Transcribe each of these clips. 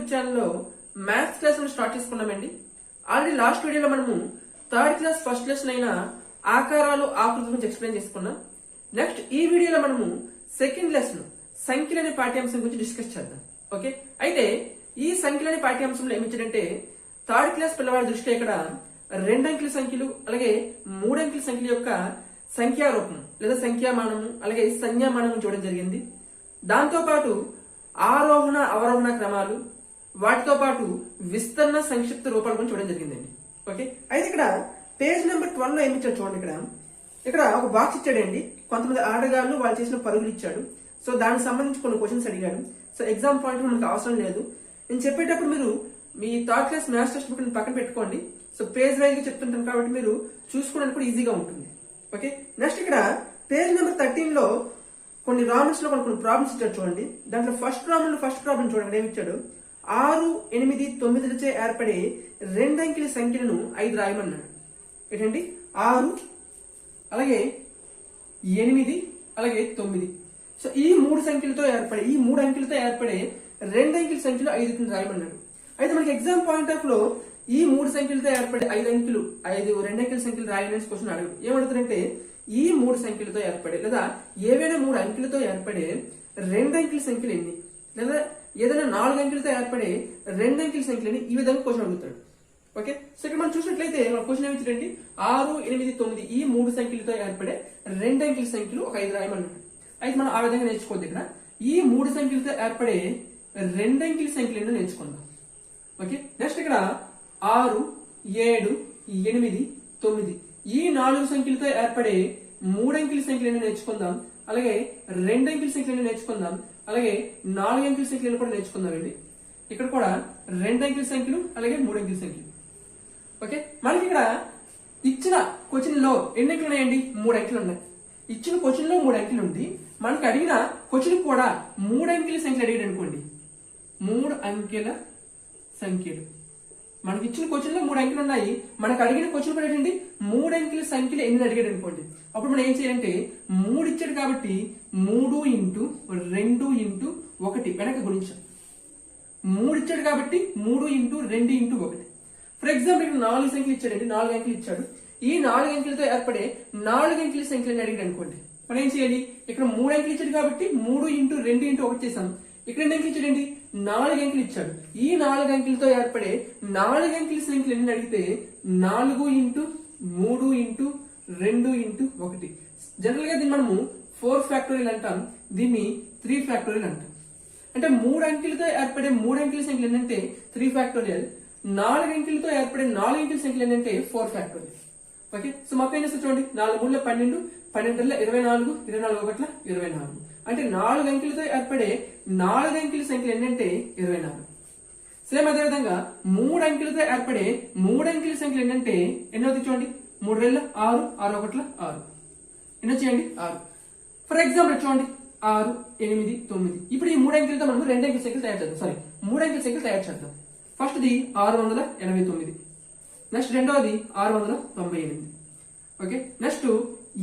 YouTube ఛానల్లో maths class start చేసుకున్నామండి. Already last వీడియోలో మనము థర్డ్ క్లాస్ ఫస్ట్ లెసన్ అయిన ఆకారాలు ఆకృతుల గురించి ఎక్స్ప్లెయిన్ చేసుకున్నాం. నెక్స్ట్ ఈ వీడియోలో మనము సెకండ్ లెసన్ సంఖ్యలు అనే పాఠ్యాంశం గురించి డిస్కస్ చేద్దాం. ఓకే, అయితే ఈ సంఖ్యలు అనే పాఠ్యాంశంలో ఏమిచ్చాడంటే థర్డ్ క్లాస్ పిల్లవాడి దృష్టిలో ఇక్కడ 2 అంకెల సంఖ్యలు అలాగే 3 అంకెల సంఖ్యల యొక్క సంఖ్యారూపం లేదా సంఖ్యామానము అలాగే సంజ్ఞామానము చూడడం జరిగింది. దాంతో పాటు ఆరోహణ అవరోహణ క్రమాలు వాటితో పాటు విస్తరణ సంక్షిప్త రూపాల గురించి చూడడం జరిగిందండి. ఓకే, అయితే ఇక్కడ పేజ్ నెంబర్ 12 లో ఏమి ఇచ్చాడు చూడండి. ఇక్కడ ఒక బాక్స్ ఇచ్చాడండి. కొంతమంది ఆటగాళ్ళు వాళ్ళు చేసిన పరుగులు ఇచ్చాడు. సో దానికి సంబంధించి కొన్ని క్వశ్చన్స్ అడిగాడు. సో ఎగ్జామ్ పాయింట్ మనకు అవసరం లేదు. నేను చెప్పేటప్పుడు మీరు మీ third class maths text book పక్కన పెట్టుకోండి. సో పేజ్ వైజ్ గా చెప్తుంటాను కాబట్టి మీరు చూసుకోవడానికి కూడా ఈజీగా ఉంటుంది. ఓకే, నెక్స్ట్ ఇక్కడ పేజ్ నెంబర్ 13 లో కొన్ని రామన్స్ లో కొన్ని ప్రాబ్లమ్స్ ఇచ్చాడు చూడండి. దాంట్లో ఫస్ట్ ప్రాబ్లం చూడండి ఏమి ఇచ్చాడు. 6, 8, 9లచే ఏర్పడే 2 అంకెల సంఖ్యలను 5 రాయమన్నాడు. ఏంటండి 6 అలాగే 8 అలాగే 9. సో ఈ 3 సంఖ్యలతో ఏర్పడే 2 అంకెల సంఖ్యలు 5 రాయమన్నాడు. అయితే మనకి ఎగ్జామ్ పాయింట్ ఆఫ్ లో ఈ 3 సంఖ్యలతో ఏర్పడే 2 అంకెల సంఖ్యలు రాయని క్వశ్చన్ అడుగు ఏమడుగుతారంటే ఈ 3 సంఖ్యలతో ఏర్పడే లేదా ఏవైనా 3 అంకెలతో ఏర్పడే 2 అంకెల సంఖ్యలు ఎన్ని లేదా ఏదైనా 4 అంకెలతో ఏర్పడే 2 అంకెల సంఖ్యలని ఈ విధంగా క్వశ్చన్ అడుగుతాడు. ఓకే, సో ఇక్కడ మనం చూసినట్లయితే మన క్వశ్చన్ ఏమిటంటే 6, 8, 9 ఈ 3 సంఖ్యలతో ఏర్పడే 2 అంకెల సంఖ్యలు ఒక 5 రాయమన్నాడు. అయితే మనం ఆ విధంగా నేర్చుకోవద్దు. ఇక్కడ ఈ 3 సంఖ్యలతో ఏర్పడే 2 అంకెల సంఖ్యలను నేర్చుకుందాం. ఓకే, నెక్స్ట్ ఇక్కడ 6, 7, 8, 9 ఈ 4 సంఖ్యలతో ఏర్పడే 3 అంకెల సంఖ్యలను నేర్చుకుందాం. అలాగే 2 అంకెల సంఖ్యలను నేర్చుకుందాం. అలాగే 4 అంకెల సంఖ్యలను కూడా నేర్చుకుందాం అండి. ఇక్కడ కూడా 2 అంకెల సంఖ్యలు అలాగే 3 అంకెల సంఖ్యలు. ఓకే, మనకి ఇక్కడ ఇచ్చిన క్వశ్చన్ లో ఎన్ని అంకెలు ఉన్నాయండి? 3 అంకెలు ఉన్నాయి. ఇచ్చిన క్వశ్చన్ లో 3 అంకెలు ఉంది. మనకి అడిగిన క్వశ్చన్ కూడా 3 అంకెల సంఖ్యలు అడిగాడు అనుకోండి. 3 అంకెల సంఖ్యలు మనకి ఇచ్చిన క్వశ్చన్ లో 3 అంకెలు ఉన్నాయి. మనకు అడిగిన క్వశ్చన్ కూడా ఏంటండి 3 అంకెల సంఖ్యలు ఎన్ని అడిగాడు అనుకోండి. అప్పుడు మనం ఏం చేయాలంటే 3 ఇచ్చాడు కాబట్టి 3 ఇంటూ 2 ఇంటూ 1 వెనక గుణించాం. 3 ఇచ్చాడు కాబట్టి 3 ఇంటూ 2 ఇంటూ 1. ఫర్ ఎగ్జాంపుల్ ఇక్కడ 4 సంఖ్యలు ఇచ్చాడండి. 4 అంకెలు ఇచ్చాడు. ఈ 4 అంకెలతో ఏర్పడే 4 అంకెల సంఖ్యలను అడిగాడు అనుకోండి. మనం ఏం చేయాలి? ఇక్కడ 3 అంకెలు ఇచ్చాడు కాబట్టి 3 ఇంటూ 2 ఇంటూ 1 చేసాం. ఇక్కడ ఎన్ని అంకెలు ఇచ్చాడండి? 4 అంకెలు ఇచ్చాడు. ఈ 4 అంకెలతో ఏర్పడే 4 అంకెల సంఖ్యలు ఎన్ని అడిగితే 4 ఇంటూ 3 ఇంటూ 2 ఇంటూ 1. జనరల్ గా దీన్ని మనము 4 ఫ్యాక్టోరియల్ అంటాం. దీన్ని 3 ఫ్యాక్టోరియల్ అంటాం. అంటే 3 అంకెలతో ఏర్పడే 3 అంకెల సంఖ్యలు ఏంటంటే 3 ఫ్యాక్టోరియల్. 4 అంకెలతో ఏర్పడే 4 అంకెల సంఖ్యలు ఏంటంటే 4 ఫ్యాక్టోరియల్. ఓకే, సో మొత్తం ఏం చేస్తే చూడండి 4 3 12, 12 24, 24 1 24. అంటే 4 అంకెలతో ఏర్పడే 4 అంకెల సంఖ్యలు ఏంటంటే 24. సేమ్ అదే విధంగా 3 అంకెలతో ఏర్పడే 3 అంకెల సంఖ్యలు ఏంటంటే ఎన్ని అవుతాయి చూడండి. 3 2 6, 6 1 6. ఎన్ని వచ్చేయండి? 6. ఫర్ ఎగ్జాంపుల్ చూడండి 6, 8, 9. ఇప్పుడు ఈ 3 అంకెలతో మనం 2 అంకెల సంఖ్యలు తయారు చేద్దాం. 3 అంకెల సంఖ్యలు తయారు చేద్దాం. First the 689. నెక్స్ట్ రెండవది 698. Okay, next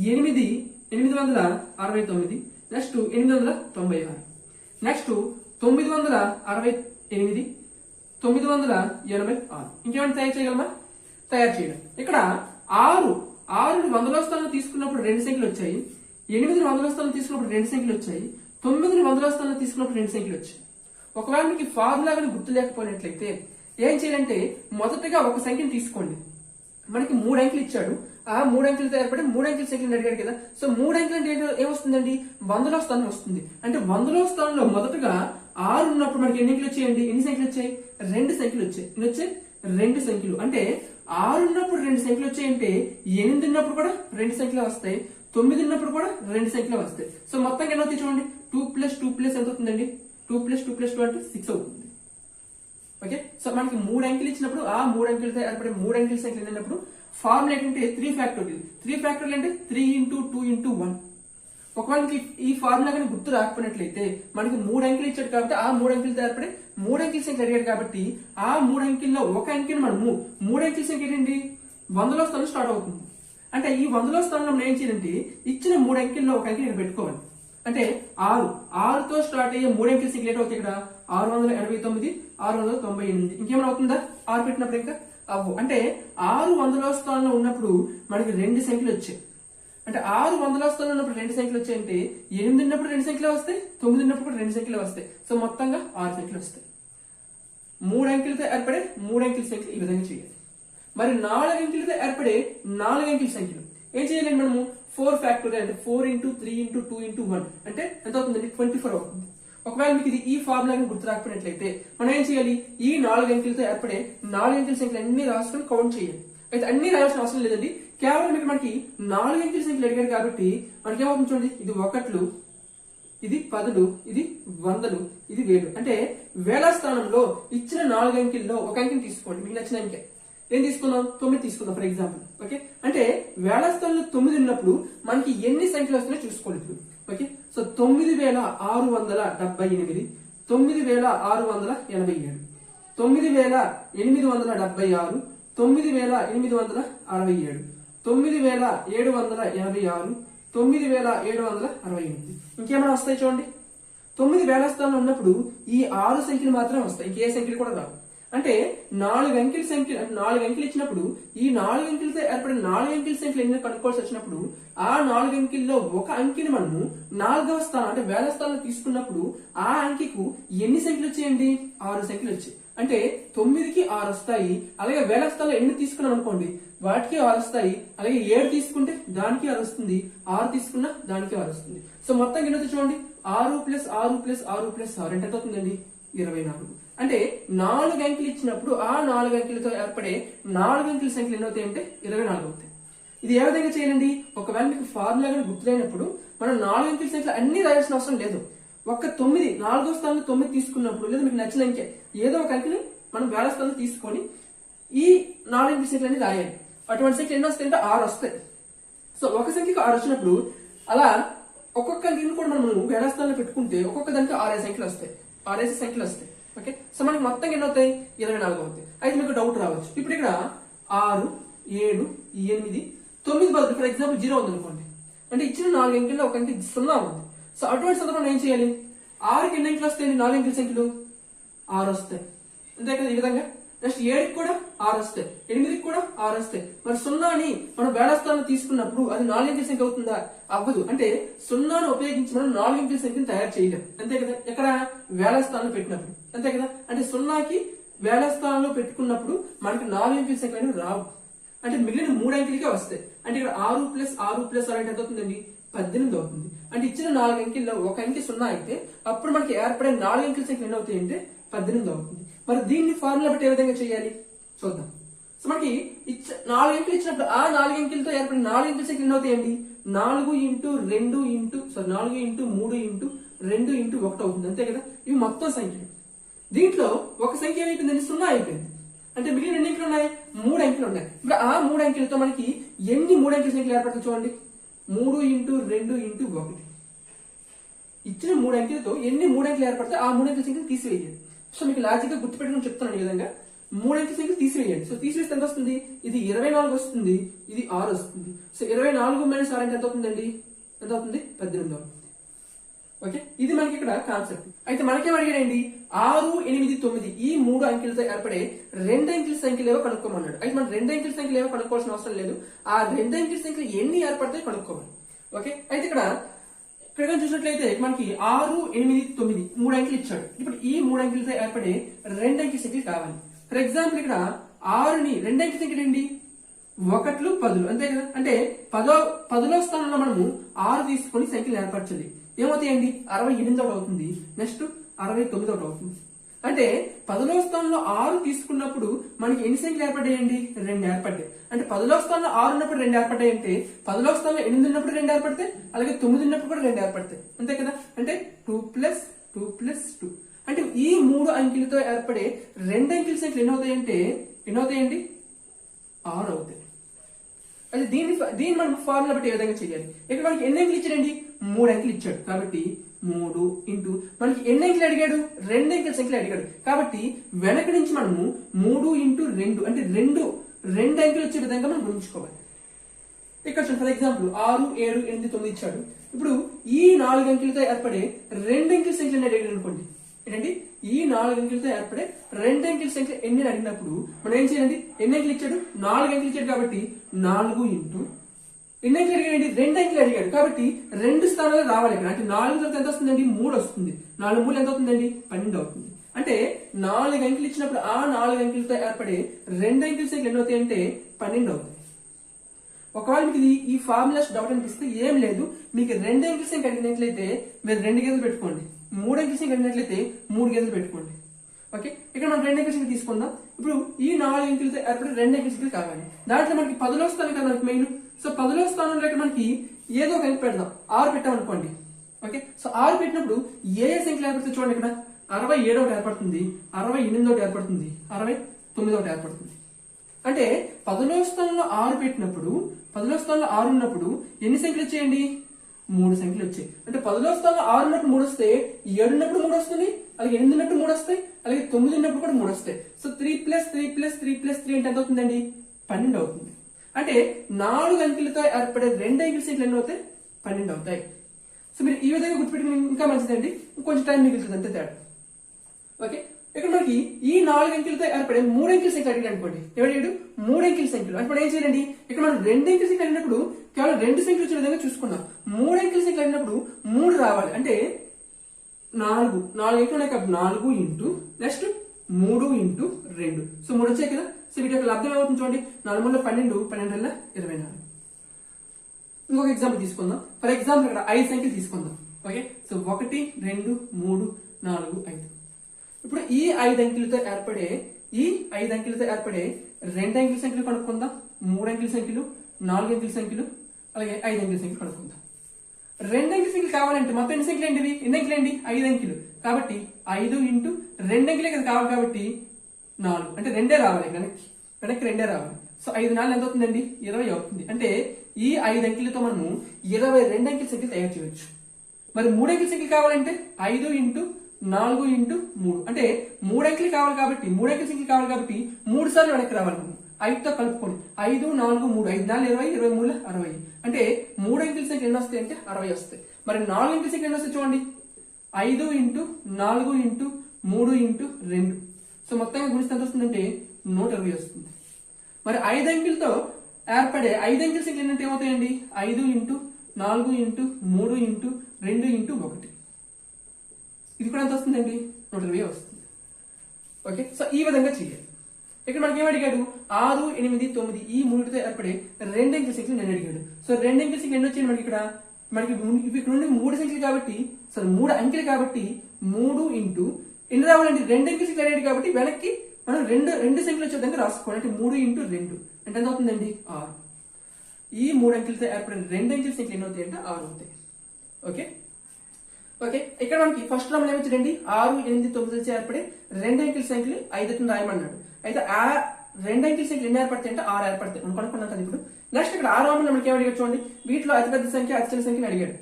869. నెక్స్ట్ 896. నెక్స్ట్ 968, 986. ఇంకేమైనా తయారు చేయగలమా? తయారు చేయడం. ఇక్కడ 6 100వ స్థానంలో తీసుకున్నప్పుడు 2 సంఖ్యలు వచ్చాయి. 8 100వ స్థానంలో తీసుకున్నప్పుడు 2 సంఖ్యలు వచ్చాయి. 9 100వ స్థానంలో తీసుకున్నప్పుడు 2 సంఖ్యలు వచ్చాయి. ఒకవేళ మీకు ఫార్ములా కానీ గుర్తు లేకపోయినట్లయితే ఏం చేయాలంటే మొదటగా ఒక సంఖ్యను తీసుకోండి. మనకి 3 అంకెలు ఇచ్చాడు. ఆ 3 అంకెలతో ఏర్పడి 3 అంకెల సంఖ్యను అడిగాడు కదా. సో 3 అంకెలు అంటే ఏమొస్తుందండి? 100వ స్థానం వస్తుంది. అంటే 100వ స్థానంలో మొదటగా 6 ఉన్నప్పుడు మనకి ఎన్ని అంకెలు వచ్చాయండి? ఎన్ని సంఖ్యలు వచ్చాయి? 2 సంఖ్యలు వచ్చాయి. ఎన్ని వచ్చాయి? 2 సంఖ్యలు. అంటే 6 ఉన్నప్పుడు 2 సంఖ్యలు వచ్చాయంటే 8 ఉన్నప్పుడు కూడా 2 సంఖ్యలు వస్తాయి. 9 ఉన్నప్పుడు కూడా 2 సంఖ్యలు వస్తాయి. సో మొత్తం ఎన్ని అవుతాయి చూడండి. 2 + 2 + ఎంత అవుతుందండి? 2 + 2 + 2 అంటే 6 అవుతుంది. ఓకే, సో మనకి 3 అంకెలు ఇచ్చినప్పుడు ఆ 3 అంకెలతో ఏర్పడే 3 అంకెల సంఖ్యలు ఏంటన్నప్పుడు ఫార్ములా ఏంటంటే 3 ఫ్యాక్టోరియల్. 3 ఫ్యాక్టోరియల్ అంటే 3 ఇంటూ 2 ఇంటూ 1. ఒకవేళ ఈ ఫార్ములా కానీ గుర్తు రాకపోయినట్లయితే మనకి 3 అంకెలు ఇచ్చాడు కాబట్టి ఆ 3 అంకెలతో ఏర్పడే 3 అంకెల సంఖ్య అడిగాడు కాబట్టి ఆ 3 అంకెల్లో ఒక అంకెను మనము 3 అంకెల సంఖ్య ఏంటండి 100వ స్థానం స్టార్ట్ అవుతుంది. అంటే ఈ 100వ స్థానంలో మనం ఏం చేయాలంటే ఇచ్చిన 3 అంకెల్లో ఒక అంకెని ఇక్కడ పెట్టుకోవాలి. అంటే 6తో స్టార్ట్ అయ్యే 3 అంకెల సంఖ్యలు ఏంటో ఇక్కడ 689, 698. ఇంకేమైనా అవుతుందా ఆరు పెట్టినప్పుడు? ఇంకా అవ్వు. అంటే 600వ స్థానంలో ఉన్నప్పుడు మనకి రెండు సంఖ్యలు వచ్చాయి. అంటే 600వ స్థానంలో ఉన్నప్పుడు రెండు సంఖ్యలు వచ్చాయంటే 8 ఉన్నప్పుడు రెండు సంఖ్యలు వస్తాయి, 9 ఉన్నప్పుడు కూడా రెండు సంఖ్యలు వస్తాయి. సో మొత్తంగా 6 సంఖ్యలు వస్తాయి. 3 అంకెలతో ఏర్పడే 3 అంకెల సంఖ్యలు ఈ విధంగా చేయాలి. మరి 4 అంకెలతో ఏర్పడే 4 అంకెల సంఖ్యలు ఏం చేయాలండి? మనము 4 ఫ్యాక్టోరియల్ అంటే 4 × 3 × 2 × 1 అంటే ఎంత అవుతుందండి? 24 అవుతుంది. ఒకవేళ మీకు ఇది ఈ ఫార్ములా గుర్తు రాకపోయినట్లయితే మనం ఏం చేయాలి? ఈ 4 అంకెలతో ఏర్పడే 4 అంకెల సంఖ్యలు అన్ని రాసుకొని కౌంట్ చేయాలి. అయితే అన్ని రాయాల్సిన అవసరం లేదండి. కేవలం మీకు మనకి 4 అంకెల సంఖ్యలు అడిగారు కాబట్టి మనకి ఏమవుతుంది చూడండి, ఇది 1లు, ఇది 10లు, ఇది 100లు, ఇది 1000. అంటే వేల స్థానంలో ఇచ్చిన 4 అంకెల్లో ఒక అంకెని తీసుకోండి. మీకు నచ్చిన అంకె ఏం తీసుకుందాం? 9 తీసుకుందాం ఫర్ ఎగ్జాంపుల్. ఓకే, అంటే వేల స్థానంలో 9 ఉన్నప్పుడు మనకి ఎన్ని సంఖ్యలు వస్తున్నాయో చూసుకోండి ఇప్పుడు. Okay, so 9678, 9687, 9876, 9867, 9786, 9768. ఇంకేమైనా వస్తాయి చూడండి. 9 వేల స్థానంలో ఉన్నప్పుడు ఈ 6 సంఖ్యలు మాత్రమే వస్తాయి, ఇంకే సంఖ్యలు కూడా రావు. అంటే 4 అంకెల సంఖ్య, 4 అంకెలు ఇచ్చినప్పుడు ఈ 4 అంకెలతో ఏర్పడిన 4 అంకెల సంఖ్యలు ఎన్ని కనుక్కోవాల్సి వచ్చినప్పుడు ఆ 4 అంకెల్లో ఒక అంకెని మనము 4వ స్థానం అంటే వేల స్థానంలో తీసుకున్నప్పుడు ఆ అంకెకు ఎన్ని సంఖ్యలు వచ్చాయండి? 6 సంఖ్యలు వచ్చాయి. అంటే 9కి 6 వస్తాయి. అలాగే వేల స్థానంలో ఎన్ని తీసుకున్నాం అనుకోండి, వాటికి 6 వస్తాయి. అలాగే 7 తీసుకుంటే దానికి 6 వస్తుంది, 6 తీసుకున్నా దానికి 6 వస్తుంది. సో మొత్తం ఎన్ని వచ్చి చూడండి, 6 + 6 + 6 + 6 ఎంత అవుతుందండి? 24. అంటే 4 అంకెలు ఇచ్చినప్పుడు ఆ 4 అంకెలతో ఏర్పడే 4 అంకెల సంఖ్యలు ఎన్ని అవుతాయి అంటే 24 అవుతాయి. ఇది ఏ విధంగా చేయాలండి? ఒకవేళ మీకు ఫార్ములా కానీ గుర్తులేనప్పుడు మనం 4 అంకెల సంఖ్యలు అన్ని రాయాల్సిన అవసరం లేదు. ఒక్క 9 4వ స్థానంలో 9 తీసుకున్నప్పుడు లేదా మీకు నచ్చిన అంకె ఏదో ఒక అంకెని మనం వేల స్థానంలో తీసుకొని ఈ 4 అంకెల సంఖ్యలు అన్ని రాయాలి. అటువంటి సంఖ్యలు ఎన్ని వస్తాయి అంటే 6 వస్తాయి. సో ఒక సంఖ్యకు 6 వచ్చినప్పుడు అలా ఒక్కొక్క అంకెని కూడా మనం వేల స్థానంలో పెట్టుకుంటే ఒక్కొక్క దానికి 6 సంఖ్యలు వస్తాయి, 6 సంఖ్యలు వస్తాయి. ఓకే, సో మనకి మొత్తం ఎన్ని అవుతాయి? 24 అవుతాయి. అయితే మీకు డౌట్ రావచ్చు, ఇప్పుడు ఇక్కడ 6, 7, 8, 9 బదులు ఫర్ ఎగ్జాంపుల్ 0 ఉంది అనుకోండి. అంటే ఇచ్చిన 4 అంకెల్లో ఒక అంకె 0 ఉంది. సో అటువంటి సందర్భంలో ఏం చేయాలి? 6కి ఎన్ని అంకెలు వస్తాయండి? 4 అంకెల సంఖ్యలు 6 వస్తాయి, అంతే కదా? ఈ విధంగా నెక్స్ట్ 7కి కూడా 6 వస్తాయి, 8కి కూడా 6 వస్తాయి. మరి 0ని మనం వేల స్థానంలో తీసుకున్నప్పుడు అది 4 అంకెల సంఖ్య అవుతుందా? అవ్వదు. అంటే 0ను ఉపయోగించి మనం 4 అంకెల సంఖ్యను తయారు చేయలేం, అంతే కదా? ఎక్కడ? వేల స్థానంలో పెట్టినప్పుడు, అంతే కదా? అంటే 0కి వేల స్థానంలో పెట్టుకున్నప్పుడు మనకి 4 అంకెల సంఖ్యలు అనేవి రావు. అంటే మిగిలిన 3 అంకెలకే వస్తాయి. అంటే ఇక్కడ 6 + 6 + 6 అంటే ఎంత అవుతుందండి? 18 అవుతుంది. అంటే ఇచ్చిన 4 అంకెల్లో ఒక అంకె 0 అయితే అప్పుడు మనకి ఏర్పడే 4 అంకెల సంఖ్యలు ఎన్ని అవుతాయి అంటే 18 అవుతుంది. మరి దీన్ని ఫార్ములా బట్టి ఏ విధంగా చేయాలి చూద్దాం. సో మనకి 4 అంకెలు ఇచ్చినప్పుడు ఆ 4 అంకెలతో ఏర్పడిన 4 అంకెల సంఖ్యలు ఎన్ని అవుతాయండి? 4 × 2 × 4 × 3 × 2 × 1 అవుతుంది, అంతే కదా? ఇవి మొత్తం సంఖ్యలు. దీంట్లో ఒక సంఖ్య ఏమైపోయిందండి? 0 అయిపోయింది. అంటే మిగిలిన ఎన్ని అంకెలు ఉన్నాయి? 3 అంకెలు ఉన్నాయి. ఇప్పుడు ఆ 3 అంకెలతో మనకి ఎన్ని 3 అంకెల సంఖ్యలు ఏర్పడతాయి చూడండి. 3 × 2 × 1. ఇచ్చిన 3 అంకెలతో ఎన్ని 3 అంకెలు ఏర్పడితే ఆ 3 అంకెల సంఖ్యలు తీసివేయాలి. సో మీకు లాజిక్ గా గుర్తుపెట్టుకుని చెప్తున్నాను ఈ విధంగా. 3 అంకెల సంఖ్యలు తీసివేయండి. సో తీసివేస్తే ఎంత వస్తుంది? ఇది 24 వస్తుంది, ఇది 6 వస్తుంది. సో 24 - 6 అంటే ఎంత అవుతుందండి? ఎంత అవుతుంది? 18 అవుతుంది. ఓకే, ఇది మనకి ఇక్కడ కాన్సెప్ట్. అయితే మనకేం అడిగాడండి? 6, 8, 9 ఈ 3 అంకెలతో ఏర్పడే 2 అంకెల సంఖ్యలు ఏవో కనుక్కోమన్నాడు. అయితే మనం 2 అంకెల సంఖ్యలు ఏవో కనుక్కోవాల్సిన అవసరం లేదు. ఆ 2 అంకెల సంఖ్యలు ఎన్ని ఏర్పడతాయి కనుక్కోవాలి. ఓకే, అయితే ఇక్కడ చూసినట్లయితే మనకి 6, 8, 9 3 అంకెలు ఇచ్చాడు. ఇప్పుడు ఈ 3 అంకెలతో ఏర్పడే 2 అంకెల సంఖ్యలు కావాలి. ఫర్ ఎగ్జాంపుల్ ఇక్కడ 6ని 2 అంకెల సంఖ్యలు ఏంటి? 1లు, 10లు, అంతే కదా? అంటే 10వ స్థానంలో మనము 6 తీసుకొని సంఖ్యలు ఏర్పరచాలి. ఏమవుతాయండి? 68 అవుతుంది. నెక్స్ట్ 69 అవుతుంది. అంటే 10వ స్థానంలో 6 తీసుకున్నప్పుడు మనకి ఎన్ని సంఖ్యలు ఏర్పడ్డాయండి? 2 ఏర్పడ్డాయి. అంటే 10వ స్థానంలో 6 ఉన్నప్పుడు 2 ఏర్పడ్డాయి అంటే 10వ స్థానంలో 8 ఉన్నప్పుడు 2 ఏర్పడతాయి, అలాగే 9 ఉన్నప్పుడు కూడా 2 ఏర్పడతాయి, అంతే కదా? అంటే 2 + 2 + 2. అంటే ఈ 3 అంకెలతో ఏర్పడే 2 అంకెల సంఖ్యలు ఎన్ని అవుతాయంటే 6 అవుతాయి. అయితే దీన్ని మనం ఫార్ములా బట్టి ఏ విధంగా చేయాలి? ఇక్కడ మనకి ఎన్ని అంకెలు ఇచ్చాడండి? 3 అంకెలు ఇచ్చాడు. కాబట్టి 3 ఇంటూ మనకి ఎన్ని అంకెలు అడిగాడు? 2 అంకెల సంఖ్యలు అడిగాడు. కాబట్టి వెనక నుంచి మనము 3 × 2 అంటే 2 అంకెలు వచ్చే విధంగా మనం గుణించుకోవాలి. ఇక్కడ ఫర్ ఎగ్జాంపుల్ 6, 7, 8, 9 ఇచ్చాడు. ఇప్పుడు ఈ 4 అంకెలతో ఏర్పడే 2 అంకెల సంఖ్యలు అడిగాడు అనుకోండి. ఏంటంటే ఈ 4 అంకెలతో ఏర్పడే 2 అంకెల సంఖ్య ఎన్ని అని అడిగినప్పుడు మనం ఏం చేయాలండి? ఎన్ని అంకెలు ఇచ్చాడు? 4 అంకెలు ఇచ్చాడు కాబట్టి 4 ఇంటూ ఎన్ని అంకెలు అడిగాడండి? 2 అంకెలు అడిగాడు కాబట్టి 2 స్థానాలు రావాలి ఇక్కడ. అంటే 4 తర్వాత ఎంత వస్తుందండి? 3 వస్తుంది. 4 3 ఎంత అవుతుందండి? 12 అవుతుంది. అంటే 4 అంకెలు ఇచ్చినప్పుడు ఆ 4 అంకెలతో ఏర్పడే 2 అంకెల సంఖ్యలు ఎన్ని అవుతాయి అంటే 12 అవుతాయి. ఒకవేళ మీకు ఈ ఫార్ములాస్ డౌట్ అనిపిస్తే ఏం లేదు, మీకు 2 అంకెల సంఖ్య అడిగినట్లయితే మీరు 2 గీతలు పెట్టుకోండి, 3 అంకెల సంఖ్య అడిగినట్లయితే 3 గీతలు పెట్టుకోండి. ఓకే, ఇక్కడ మనం 2 అంకెల సంఖ్య తీసుకుందాం. ఇప్పుడు ఈ 4 అంకెలతో ఏర్పడే 2 అంకెల సంఖ్యలు కావాలి. దాంట్లో మనకి 10లో స్థానం కదా మనకి మెయిన్. సో 10లో స్థానంలో ఇక్కడ మనకి ఏదో ఒక అంకె పెడదాం. 6 పెట్టాం అనుకోండి. ఓకే, సో 6 పెట్టినప్పుడు ఏ సంఖ్యలు ఏర్పడుతుంది చూడండి. ఇక్కడ 67 ఒకటి ఏర్పడుతుంది, 68 ఒకటి ఏర్పడుతుంది, 69 ఒకటి ఏర్పడుతుంది. అంటే 10లో స్థానంలో 6 పెట్టినప్పుడు 10లో స్థానంలో 6 ఉన్నప్పుడు ఎన్ని సంఖ్యలు వచ్చాయండి? 3 సంఖ్యలు వచ్చాయి. అంటే 10లో స్థానంలో 6 ఉన్నప్పుడు 3 వస్తే, 7 ఉన్నప్పుడు 3 వస్తుంది, అలాగే 8 ఉన్నప్పుడు 3 వస్తాయి, అలాగే 9 ఉన్నప్పుడు కూడా 3 వస్తాయి. సో 3 + 3 + 3 + 3 అంటే ఎంత అవుతుందండి? 12 అవుతుంది. అంటే 4 అంకెలతో ఏర్పడే 2 అంకెల సంఖ్యలు ఎన్ని అవుతాయి? 12 అవుతాయి. సో మీరు ఈ విధంగా గుర్తుపెట్టుకుని ఇంకా మంచిదండి, ఇంకొంచెం టైం మిగులుతుంది అంతే తేడా. ఓకే, ఇక్కడ మనకి ఈ 4 అంకెలతో ఏర్పడే 3 అంకెల సంఖ్య అడిగాడు అనుకోండి. ఎవరు 3 అంకెల సంఖ్యలు. అప్పుడు ఏం చేయాలండి? ఇక్కడ మనం 2 అంకెల సంఖ్య అడిగినప్పుడు కేవలం 2 సంఖ్యలు వచ్చే విధంగా చూసుకున్నాం. 3 అంకెల సంఖ్య అడిగినప్పుడు 3 రావాలి. అంటే 4 అంకెలు ఉన్నాయి కాబట్టి 4 ఇంటూ నెక్స్ట్ 3 ఇంటూ 2. సో 3 వచ్చాయి కదా. సో వీటి యొక్క లబ్ధం ఏమవుతుంది చూడండి. 4 3 12, 12 24. ఇంకొక ఎగ్జాంపుల్ తీసుకుందాం. ఫర్ ఎగ్జాంపుల్ ఇక్కడ 5 సంఖ్యలు తీసుకుందాం. Okay, so 1 2 3 4 5. ఇప్పుడు ఈ 5 అంకెలతో ఏర్పడే 2 అంకెల సంఖ్యలు కనుక్కుందాం. 3 అంకెల సంఖ్యలు, 4 అంకెల సంఖ్యలు, అలాగే 5 అంకెల సంఖ్యలు కనుక్కుందాం. 2 అంకెల సంఖ్యలు కావాలంటే మొత్తం ఎన్ని సంఖ్యలు అండి? ఎన్ని అంకెలు అండి? 5 అంకెలు. కాబట్టి 5 ఇంటూ 2 అంకెలే కదా కావాలి కాబట్టి 4 అంటే 2 రావాలి. వెనక్కి 2 రావాలి. సో 5 4 ఎంత అవుతుందండి? 20 అవుతుంది. అంటే ఈ 5 అంకెలతో మనము 22 అంకెల సంఖ్యలు తయారు చేయవచ్చు. మరి 3 అంకెల సంఖ్యలు కావాలంటే 5 ఇంటూ 4 ఇంటూ 3 అంటే 3 అంకెలు కావాలి కాబట్టి 3 అంకెల సంఖ్యలు కావాలి కాబట్టి 3 సార్లు వెనక్కి రావాలి. మనం 5తో కలుపుకోండి. 5 4 3 5 4 20 23 60. అంటే 3 అంకెల సంఖ్యలు ఎన్ని వస్తాయి అంటే 60 వస్తాయి. మరి 4 అంకెల సంఖ్యలు ఎన్ని వస్తాయి చూడండి. 5 ఇంటూ 4 ఇంటూ 3 ఇంటూ 2. సో మొత్తంగా గుణిస్తే ఎంత వస్తుందంటే 120 వస్తుంది. మరి 5 అంకెలతో ఏర్పడే 5 అంకెల సంఖ్యలు ఏంటంటే ఏమవుతాయండి? 5 ఇంటూ 4 ఇంటూ 3 ఇంటూ 2 ఇంటూ 1. ఇది కూడా ఎంత వస్తుందండి? 120 వస్తుంది. ఓకే, సో ఈ విధంగా చేయాలి. ఇక్కడ మనకి ఏం అడిగాడు? 6 8 9 ఈ 3తో ఏర్పడే 2 అంకెల సంఖ్యలు నేను అడిగాడు. సో 2 అంకెల సంఖ్యలు ఎన్ని వచ్చాయి మనకి? ఇక్కడ నుండి 3 సంఖ్యలు కాబట్టి 3 అంకెలు కాబట్టి 3 ఇంటూ ఎన్ని రావాలండి? 2 అంకెల సంఖ్యలు అడిగాడు కాబట్టి వెనక్కి మనం రెండు సంఖ్యలు వచ్చే విధంగా రాసుకోవాలి. అంటే 3 ఇంటూ 2 అంటే ఎంత అవుతుందండి? 6. ఈ 3 అంకెలతో ఏర్పడిన 2 అంకెల సంఖ్యలు ఎన్ని అవుతాయి అంటే 6 అవుతాయి. ఓకే ఓకే, ఇక్కడ మనకి ఫస్ట్ లో మనం ఏమిచ్చాడండి? 6 8 9 ఏర్పడే 2 అంకెల సంఖ్యలు 5 రాయమన్నాడు. అయితే ఆ 2 అంకెల సంఖ్యలు ఎన్ని ఏర్పడతాయి అంటే 6 ఏర్పడతాయి. మనం కనుక్కున్నాం కదా ఇప్పుడు. నెక్స్ట్ ఇక్కడ 6 మనకి ఏం అడిగాడు చూడండి. వీటిలో అతిపెద్ద సంఖ్య అతి చిన్న సంఖ్యని అడిగాడు.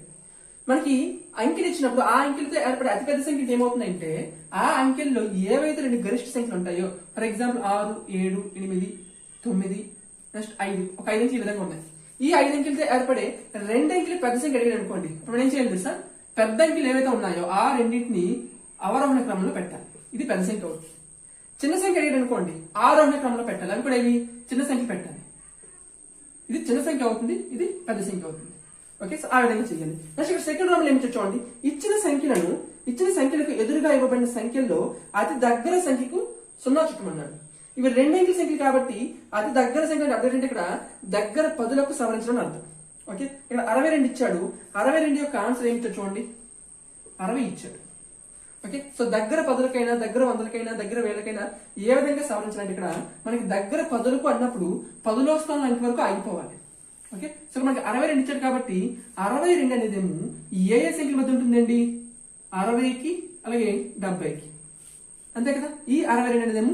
మనకి అంకెలు ఇచ్చినప్పుడు ఆ అంకెలతో ఏర్పడే అతిపెద్ద సంఖ్యలు ఏమవుతుందంటే ఆ అంకెల్లో ఏవైతే 2 గరిష్ట సంఖ్యలు ఉంటాయో, ఫర్ ఎగ్జాంపుల్ 6 7 8 9 నెక్స్ట్ 5 ఒక 5 అంకెలు ఈ విధంగా ఉన్నాయి. ఈ 5 అంకెలతో ఏర్పడే 2 అంకెలు పెద్ద సంఖ్య అడిగాడు అనుకోండి. ఇప్పుడు ఏం చేయాలి తెలుసా? పెద్ద అంకెలు ఏవైతే ఉన్నాయో ఆ రెండింటిని అవరోహణ క్రమంలో పెట్టాలి. ఇది పెద్ద సంఖ్య అవుతుంది. చిన్న సంఖ్య అడిగాడు అనుకోండి, ఆరోహణ క్రమంలో పెట్టాలి. అవి కూడా ఇవి చిన్న సంఖ్య పెట్టాలి. ఇది చిన్న సంఖ్య అవుతుంది, ఇది పెద్ద సంఖ్య అవుతుంది. ఓకే, సో ఆ విధంగా చేయాలి. నెక్స్ట్ ఇక్కడ సెకండ్ రౌండ్ ఏమిటో చూడండి. ఇచ్చిన సంఖ్యలకు ఎదురుగా ఇవ్వబడిన సంఖ్యల్లో అతి దగ్గర సంఖ్యకు 0 చుట్టమన్నాడు. ఇవి 2 అంకెల సంఖ్య కాబట్టి అతి దగ్గర సంఖ్య అర్థం ఏంటంటే ఇక్కడ దగ్గర పదులకు సవరించడం అర్థం. ఓకే, ఇక్కడ 62 ఇచ్చాడు. 62 యొక్క ఆన్సర్ ఏమిటో చూడండి. 60 ఇచ్చాడు. ఓకే, సో దగ్గర పదులకైనా దగ్గర వందలకైనా దగ్గర వేలకైనా ఏ విధంగా సవరించాలంటే ఇక్కడ మనకి దగ్గర పదులకు అన్నప్పుడు 10లో స్థానం అంకె వరకు ఆగిపోవాలి. ఓకే, సో మనకి 62 ఇచ్చాడు కాబట్టి 62 అనేదేమో ఏ సంఖ్యల మధ్య ఉంటుందండి? 60కి అలాగే 70కి, అంతే కదా. ఈ 62 అనేదేమో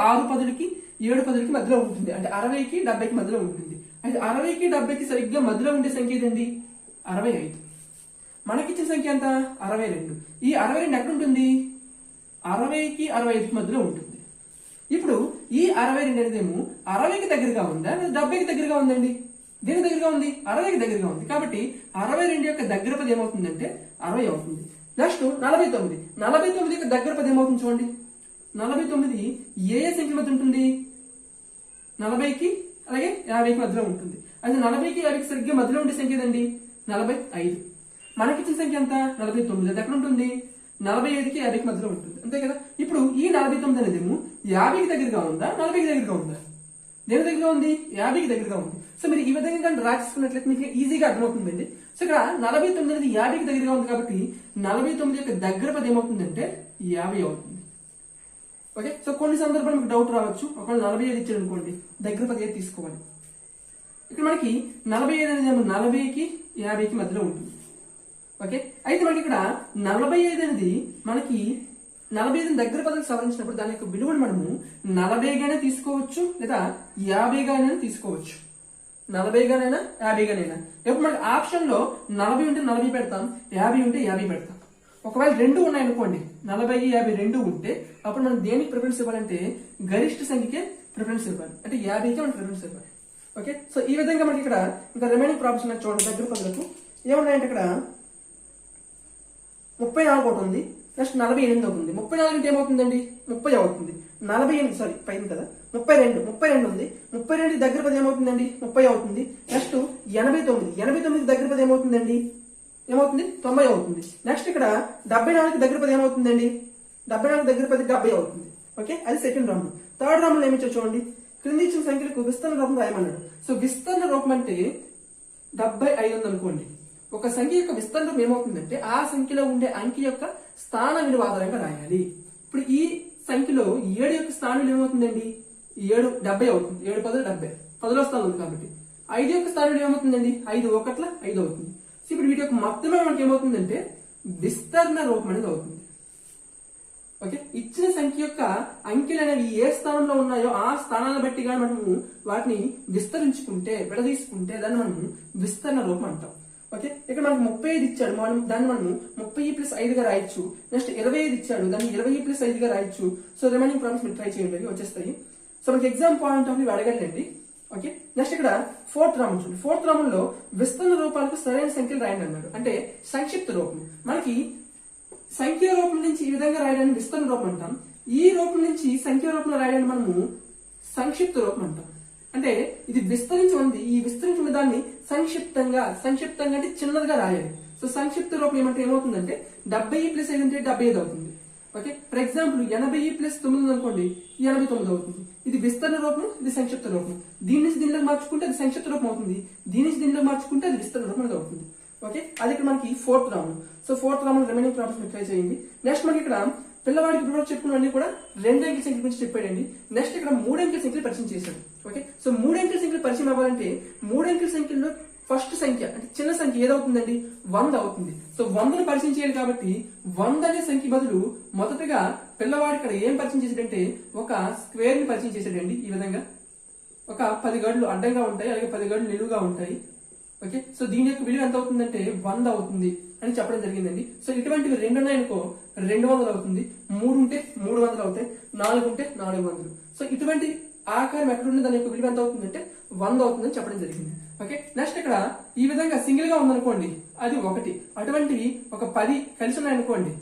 6 పదులకి 7 పదులకి మధ్యలో ఉంటుంది. అంటే 60కి 70కి మధ్యలో ఉంటుంది. అయితే 60కి 70కి సరిగ్గా మధ్యలో ఉండే సంఖ్య ఏదండి? 65. మనకిచ్చిన సంఖ్య ఎంత? 62. ఈ 62 ఎక్కడ ఉంటుంది? 60కి 65కి మధ్యలో ఉంటుంది. ఇప్పుడు ఈ 62 అనేదేమో 60కి దగ్గరగా ఉందా లేదా 70కి దగ్గరగా ఉందండి? దేనికి దగ్గరగా ఉంది? 60కి దగ్గరగా ఉంది. కాబట్టి 62 యొక్క దగ్గర పది ఏమవుతుందంటే 60 అవుతుంది. నెక్స్ట్ 49. 49 యొక్క దగ్గర పది ఏమవుతుంది చూడండి. 49 ఏ సంఖ్య మధ్య ఉంటుంది? 40కి అలాగే 50కి మధ్యలో ఉంటుంది. అయితే 40కి 50కి సరిగ్గా మధ్యలో ఉండే సంఖ్య ఏదండి? 45. మనకిచ్చిన సంఖ్య ఎంత? 49. అది ఎక్కడ ఉంటుంది? 45కి 50కి మధ్యలో ఉంటుంది, అంతే కదా. ఇప్పుడు ఈ 49 అనేది 50కి దగ్గరగా ఉందా 40కి దగ్గరగా ఉందా? దేని దగ్గరగా ఉంది? 50కి దగ్గరగా ఉంది. సో మీరు ఈ విధంగా కానీ డ్రా చేసుకున్నట్లయితే మీకు ఈజీగా అర్థమవుతుందండి. సో ఇక్కడ 49 అనేది 50కి దగ్గరగా ఉంది కాబట్టి 49 యొక్క దగ్గర పది ఏమవుతుందంటే 50 అవుతుంది. ఓకే, సో కొన్ని సందర్భాలు మీకు డౌట్ రావచ్చు, ఒకవేళ 45 ఇచ్చాడు అనుకోండి, దగ్గర పది ఏది తీసుకోవాలి. ఇక్కడ మనకి 45 అనేది 40కి 50కి మధ్యలో ఉంటుంది. ఓకే, అయితే మనకి ఇక్కడ 45 అనేది మనకి 45 దగ్గర పదవికి సవరించినప్పుడు దాని యొక్క విలువను మనము 40గానే తీసుకోవచ్చు లేదా 50గానే తీసుకోవచ్చు. 40గానైనా 50గానైనా. ఇప్పుడు మనకి ఆప్షన్ లో 40 ఉంటే 40 పెడతాం, 50 ఉంటే 50 పెడతాం. ఒకవేళ రెండు ఉన్నాయనుకోండి, 40, 50 రెండు ఉంటే అప్పుడు మనం దేనికి ప్రిఫరెన్స్ ఇవ్వాలంటే గరిష్ట సంఖ్యకే ప్రిఫరెన్స్ ఇవ్వాలి, అంటే 50కి మనం ప్రిఫరెన్స్ ఇవ్వాలి. ఓకే, సో ఈ విధంగా మనకి ఇక్కడ ఇంకా రిమైనింగ్ ప్రాబ్లమ్స్ ఉన్నాయి చూడండి. దగ్గర పదులకు ఏమున్నాయంటే ఇక్కడ 34 ఒకటి ఉంది, నెక్స్ట్ 48 అవుతుంది. 34 అంటే ఏమవుతుందండి? 30 అవుతుంది. 48 సారీ పైన కదా, 32 ఉంది. 32 దగ్గర పది ఏమవుతుందండి? 30 అవుతుంది. నెక్స్ట్ 89 దగ్గర పది ఏమవుతుందండి? 90 అవుతుంది. నెక్స్ట్ ఇక్కడ 74 దగ్గర పది ఏమవుతుందండి? 74 దగ్గర పది 70 అవుతుంది. ఓకే, అది సెకండ్ రౌండ్. థర్డ్ రౌండ్ లో ఏమిచ్చో చూడండి. క్రింది ఇచ్చిన సంఖ్యలకు విస్తరణ రూపం రాయమన్నాడు. సో విస్తరణ రూపం అంటే 75 ఉంది అనుకోండి. ఒక సంఖ్య యొక్క విస్తరణ రూపం ఏమవుతుందంటే ఆ సంఖ్యలో ఉండే అంకె యొక్క స్థాన విలువ ఆధారంగా రాయాలి. ఇప్పుడు ఈ సంఖ్యలో 7 యొక్క స్థాన విలువ ఏమవుతుందండి? 7 70 అవుతుంది. 7 10 70, 10లో స్థానం ఉంది కాబట్టి. 5 యొక్క స్థాన విలువ ఏమవుతుందండి? 5 1ల 5 అవుతుంది. సో ఇప్పుడు వీటి యొక్క మొత్తమే మనకి ఏమవుతుందంటే విస్తరణ రూపం అనేది అవుతుంది. ఓకే, ఇచ్చిన సంఖ్య యొక్క అంకెలు అనేవి ఏ స్థానంలో ఉన్నాయో ఆ స్థానాలను బట్టిగా మనము వాటిని విస్తరించుకుంటే విడదీసుకుంటే దాన్ని మనము విస్తరణ రూపం అంటాం. ఓకే, ఇక్కడ మనకు 35 ఇచ్చాడు, మనం దాన్ని మనము 30+5గా రాయొచ్చు. నెక్స్ట్ 25 ఇచ్చాడు, దాన్ని 20+5గా రాయొచ్చు. సో రిమైనింగ్ ప్రాబ్లమ్స్ మీరు ట్రై చేయండి, వచ్చేస్తాయి. సో మనకి ఎగ్జామ్ పాయింట్ ఆఫ్ వ్యూ అడగండి. ఓకే, నెక్స్ట్ ఇక్కడ ఫోర్త్ రామం చూడండి. ఫోర్త్ రామంలో విస్తరణ రూపాలకు సరైన సంఖ్యలు రాయండి అన్నాడు, అంటే సంక్షిప్త రూపం. మనకి సంఖ్యా రూపం నుంచి ఈ విధంగా రాయడాన్ని విస్తరణ రూపం అంటాం. ఈ రూపం నుంచి సంఖ్యా రూపంలో రాయడాన్ని మనము సంక్షిప్త రూపం అంటాం. అంటే ఇది విస్తరించి ఉంది, ఈ విస్తరించిన దాన్ని సంక్షిప్తంగా అంటే చిన్నదిగా రాయాలి. సో సంక్షిప్త రూపం ఏమంటే ఏమవుతుందంటే 70+5 అంటే 75 అవుతుంది. ఓకే, ఫర్ ఎగ్జాంపుల్ 80+9 అనుకోండి, 89 అవుతుంది. ఇది విస్తరణ రూపం, ఇది సంక్షిప్త రూపం. దీని నుంచి దీనిలో మార్చుకుంటే అది సంక్షిప్త రూపం అవుతుంది, దీని నుంచి దీనిలో మార్చుకుంటే అది విస్తరణ రూపం అనేది అవుతుంది. ఓకే, అది ఇక్కడ మనకి ఫోర్త్ రామం. సో ఫోర్త్ రామం రిమైనింగ్ ప్రాబ్లమ్స్ మీరు ట్రై చేయండి. నెక్స్ట్ మనకి ఇక్కడ పిల్లవాడికి ఇప్పుడు చెప్పుకున్నవన్నీ కూడా 2 అంకెల సంఖ్యల గురించి చెప్పాడండి. నెక్స్ట్ ఇక్కడ 3 అంకెల సంఖ్యలు పరిచయం చేశాడు. ఓకే, సో 3 అంకెల సంఖ్యలు పరిచయం అవ్వాలంటే 3 అంకెల సంఖ్యల్లో ఫస్ట్ సంఖ్య అంటే చిన్న సంఖ్య ఏదవుతుందండి? 100 అవుతుంది. సో 100ను పరిచయం చేయాలి కాబట్టి 100 అనే సంఖ్య బదులు మొదటగా పిల్లవాడు ఇక్కడ ఏం పరిచయం చేశాడంటే ఒక స్క్వేర్ ని పరిచయం చేశాడండి. ఈ విధంగా ఒక 10 గడులు అడ్డంగా ఉంటాయి, అలాగే 10 గడులు నిలువుగా ఉంటాయి. ఓకే, సో దీని యొక్క విలువ ఎంత అవుతుందంటే 100 అవుతుంది అని చెప్పడం జరిగిందండి. సో ఇటువంటివి 2 ఉన్నాయనుకో 200 అవుతుంది, 3 ఉంటే 300 అవుతాయి, 4 ఉంటే 400. సో ఇటువంటి ఆకారం ఎక్కడుంది దాని యొక్క విలువ ఎంత అవుతుందంటే 100 అవుతుందని చెప్పడం జరిగింది. ఓకే, నెక్స్ట్ ఇక్కడ ఈ విధంగా సింగిల్ గా ఉందనుకోండి, అది 1. అటువంటివి ఒక 10 కలిసి ఉన్నాయనుకోండి.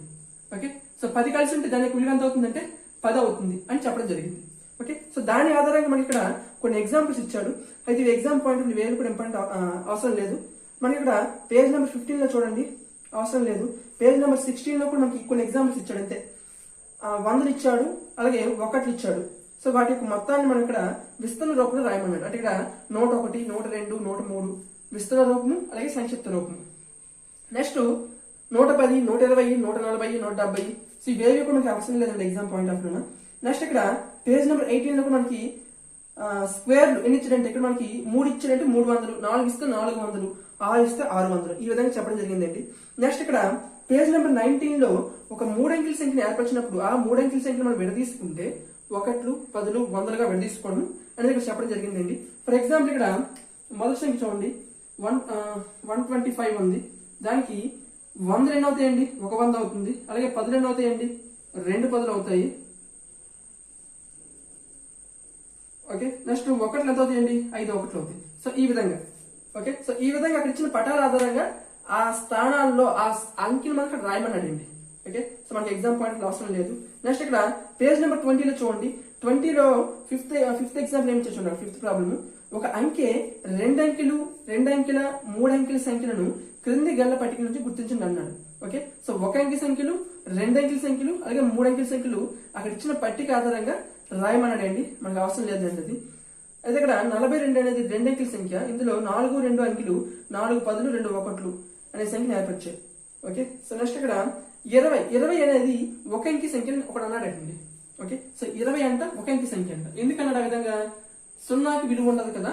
ఓకే, సో 10 కలిసి ఉంటే దాని యొక్క విలువ ఎంత అవుతుందంటే 10 అవుతుంది అని చెప్పడం జరిగింది. ఓకే, సో దాని ఆధారంగా మనకి ఇక్కడ కొన్ని ఎగ్జాంపుల్స్ ఇచ్చాడు. అయితే ఈ ఎగ్జామ్ పాయింట్ వేరు కూడా ఇంపార్టెంట్ అవసరం లేదు. మనకి ఇక్కడ పేజ్ నెంబర్ 15 లో చూడండి, అవసరం లేదు. పేజ్ నెంబర్ 16 లో కూడా మనకి కొన్ని ఎగ్జాంపుల్స్ ఇచ్చాడు అంతే. 100 ఇచ్చాడు, అలాగే 1 ఇచ్చాడు. సో వాటి యొక్క మొత్తాన్ని మనం ఇక్కడ విస్తరణ రూపంలో రాయమన్నాడు. అంటే ఇక్కడ 101, 102, 103 విస్తరణ రూపము, అలాగే సంక్షిప్త రూపము. నెక్స్ట్ 110, 120, 140, 170. సో ఇవేవి కూడా మనకి అవసరం లేదండి ఎగ్జామ్ పాయింట్ ఆఫ్ వ్యూలో. నెక్స్ట్ ఇక్కడ పేజ్ నెంబర్ 18 లో కూడా మనకి స్క్వేర్లు ఎన్ని ఇచ్చాడంటే ఇక్కడ మనకి 3 ఇచ్చాడంటే 300, 4 ఇస్తే 400, 6 ఇస్తే 600 ఈ విధంగా చెప్పడం జరిగిందండి. నెక్స్ట్ ఇక్కడ పేజ్ నెంబర్ 19 లో ఒక 3 అంకెల సంఖ్యను ఏర్పరిచినప్పుడు ఆ 3 అంకెల సంఖ్యను మనం విడదీసుకుంటే 1, 10, 100గా విడదీసుకోవడం అనేది ఇక్కడ చెప్పడం జరిగిందండి. ఫర్ ఎగ్జాంపుల్ ఇక్కడ మొదటి సంఖ్య చూడండి, 125 ఉంది. దానికి 100 ఎన్ని అవుతాయండి? 100 అవుతుంది. అలాగే 10 ఎన్ని అవుతాయండి? 2 10 అవుతాయి. ఓకే, నెక్స్ట్ 1 ఎంత అవుతాయండి? 5 1 అవుతాయి. సో ఈ విధంగా ఓకే, సో ఈ విధంగా అక్కడ ఇచ్చిన పటాల ఆధారంగా ఆ స్థానాల్లో ఆ అంకెను మనకు రాయమన్నాడండి. ఓకే, సో మనకి ఎగ్జామ్ పాయింట్ అవసరం లేదు. నెక్స్ట్ ఇక్కడ పేజ్ నెంబర్ 20లో చూడండి. 20లో ఫిఫ్త్ ఎగ్జాంపుల్ ఏమి చూడండి. ఫిఫ్త్ ప్రాబ్లమ్, ఒక అంకె 2 అంకెలు 2 అంకెల 3 అంకెల సంఖ్యలను క్రింది గల్ల పట్టిక నుంచి గుర్తించండి అన్నాడు. ఓకే, సో 1 అంకె సంఖ్యలు 2 అంకెల సంఖ్యలు అలాగే 3 అంకెల సంఖ్యలు అక్కడ ఇచ్చిన పట్టిక ఆధారంగా రాయమన్నాడండి. మనకు అవసరం లేదండి అది. అయితే ఇక్కడ 42 అనేది 2 అంకెల సంఖ్య. ఇందులో 4 2 అంకెలు 4 10లు 2 1లు అనే సంఖ్యను ఏర్పరిచాయి. ఓకే, సో నెక్స్ట్ ఇక్కడ 20 అనేది 1 అంకె సంఖ్య ఒకటి అన్నాడండి. ఓకే, సో 20 అంట 1 అంకె సంఖ్య అంట. ఎందుకన్నాడు ఆ విధంగా? 0కి విలువ ఉండదు కదా,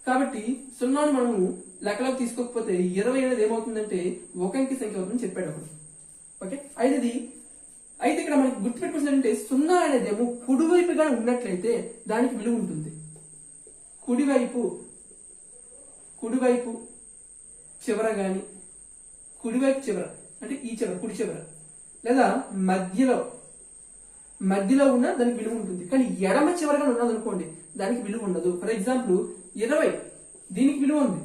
కాబట్టి 0ని మనము లెక్కలోకి తీసుకోకపోతే 20 అనేది ఏమవుతుందంటే 1 అంకె సంఖ్య అవుతుందని చెప్పాడు ఒకటి. ఓకే, అయితే ఇక్కడ మనకి గుర్తుపెట్టుకోవాల్సింది అంటే 0 అనేదేమో కుడివైపుగా ఉన్నట్లయితే దానికి విలువ ఉంటుంది. కుడివైపు చివర గాని, కుడివైపు చివర అంటే ఈ చివర కుడి చివర లేదా మధ్యలో ఉన్న దానికి విలువ ఉంటుంది. కానీ ఎడమ చివరగా ఉన్నది అనుకోండి దానికి విలువ ఉండదు. ఫర్ ఎగ్జాంపుల్ 20 దీనికి విలువ ఉంది,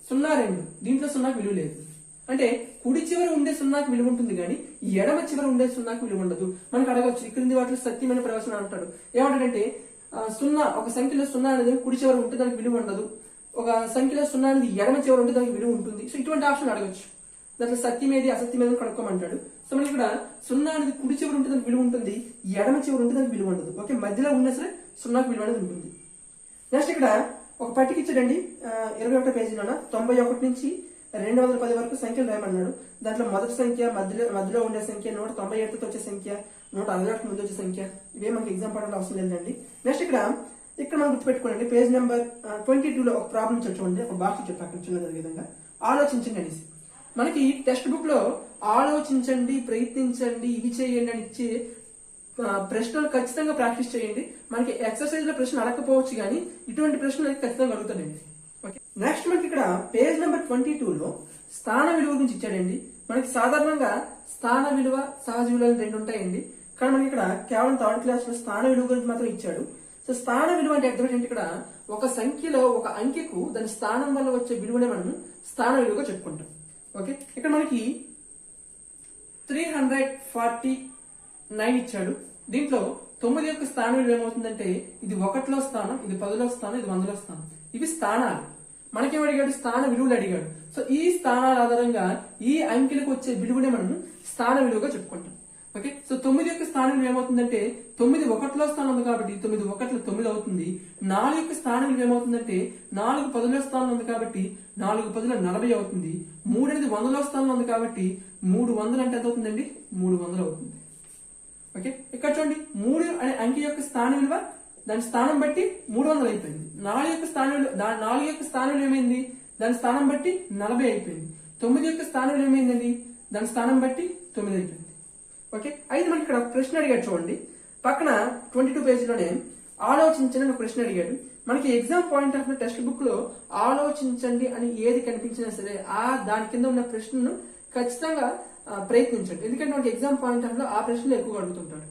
02 దీంట్లో 0కి విలువ లేదు. అంటే కుడి చివర ఉండే 0కి విలువ ఉంటుంది కానీ ఎడమ చివర ఉండే 0కి విలువ ఉండదు. మనకు అడగవచ్చు, క్రింది వాటిలో సత్యమైన ప్రవచనం అంటాడు. ఏమంటాడంటే 0 ఒక సంఖ్యలో 0 అనేది కుడి చివర ఉంటే దానికి విలువ ఉండదు, ఒక సంఖ్యలో 0 అనేది ఎడమ చివర ఉంటే దానికి విలువ ఉంటుంది. సో ఇటువంటి ఆప్షన్ అడగచ్చు. దాంట్లో సత్యం ఏది అసత్యం ఏది కనుక్కోమంటాడు. సో మనకి ఇక్కడ 0 అనేది కుడి చివర ఉంటే దానికి విలువ ఉంటుంది, ఎడమ చివర ఉంటే దానికి విలువ ఉండదు. ఓకే, మధ్యలో ఉన్నా సరే 0కి విలువ అనేది ఉంటుంది. నెక్స్ట్ ఇక్కడ ఒక పట్టిక ఇచ్చాడండి 21వ పేజీలోన 91 నుంచి 210 వరకు సంఖ్యలు రాయమన్నాడు. దాంట్లో మొదటి సంఖ్య, మధ్యలో ఉండే సంఖ్య, 197తో వచ్చే సంఖ్య, 161 ముందు వచ్చే సంఖ్య, ఇవే మనకి ఎగ్జామ్ పడాలి అవసరం లేదండి. నెక్స్ట్ ఇక్కడ మనం గుర్తుపెట్టుకోండి, పేజ్ నెంబర్ 22లో ఒక ప్రాబ్లం చూడండి. ఒక బాక్స్ చెప్పి అక్కడ చిన్నది విధంగా ఆలోచించండి అనేసి. మనకి టెక్స్ట్ బుక్ లో ఆలోచించండి, ప్రయత్నించండి, ఇవి చేయండి అని ఇచ్చే ప్రశ్నలు ఖచ్చితంగా ప్రాక్టీస్ చేయండి. మనకి ఎక్సర్సైజ్ లో ప్రశ్న అడగకపోవచ్చు కానీ ఇటువంటి ప్రశ్నలు అయితే ఖచ్చితంగా అడుగుతాడండి. ఓకే, నెక్స్ట్ మనకి ఇక్కడ పేజ్ నెంబర్ 22లో స్థాన విలువ గురించి ఇచ్చాడండి. మనకి సాధారణంగా స్థాన విలువ, సహజ విలువలు 2 ఉంటాయండి. కానీ మనకి ఇక్కడ కేవలం 3rd క్లాస్ లో స్థాన విలువ గురించి మాత్రం ఇచ్చాడు. సో స్థాన విలువ అంటే అర్థం ఏంటి? ఇక్కడ ఒక సంఖ్యలో ఒక అంకెకు దాని స్థానం వల్ల వచ్చే విలువనే మనం స్థాన విలువగా చెప్పుకుంటాం. ఓకే, ఇక్కడ మనకి 349 ఇచ్చాడు. దీంట్లో 9 యొక్క స్థాన విలువ ఏమవుతుందంటే ఇది 1లో స్థానం, ఇది 10లో స్థానం, ఇది 100లో స్థానం. ఇవి స్థానాలు. మనకేం అడిగాడు? స్థాన విలువలు అడిగాడు. సో ఈ స్థానాల ఆధారంగా ఈ అంకెలకు వచ్చే విలువనే మనం స్థాన విలువగా చెప్పుకుంటాం. ఓకే, సో 9 యొక్క స్థాన విలువ ఏమవుతుందంటే 9 1లో స్థానం ఉంది కాబట్టి 9 1 9 అవుతుంది. 4 యొక్క స్థాన విలువ ఏమవుతుందంటే 4 10లో స్థానం ఉంది కాబట్టి 4 10 40 అవుతుంది. 3 అనేది 100లో స్థానం ఉంది కాబట్టి 300 అంటే ఎంత అవుతుందండి? 300 అవుతుంది. ఓకే, ఇక్కడ చూడండి 3 అనే అంకె యొక్క స్థాన విలువ దాని స్థానం బట్టి 300 అయిపోయింది. 4 యొక్క స్థాన విలువ ఏమైంది? దాని స్థానం బట్టి 40 అయిపోయింది. 9 యొక్క స్థాన విలువ ఏమైందండి? దాని స్థానం బట్టి 9 అయిపోయింది. ఓకే, అయితే మనకి ఇక్కడ ప్రశ్న అడిగాడు చూడండి. పక్కన 22 పేజీలోనే ఆలోచించండి అని ఒక ప్రశ్న అడిగాడు. మనకి exam point of text book లో ఆలోచించండి అని ఏది కనిపించినా సరే దాని కింద ఉన్న ప్రశ్నను ఖచ్చితంగా ప్రయత్నించండి. ఎందుకంటే మనకి ఎగ్జామ్ పాయింట్ ఆఫ్ లో ఆ ప్రశ్నలు ఎక్కువగా అడుగుతుంటాడు.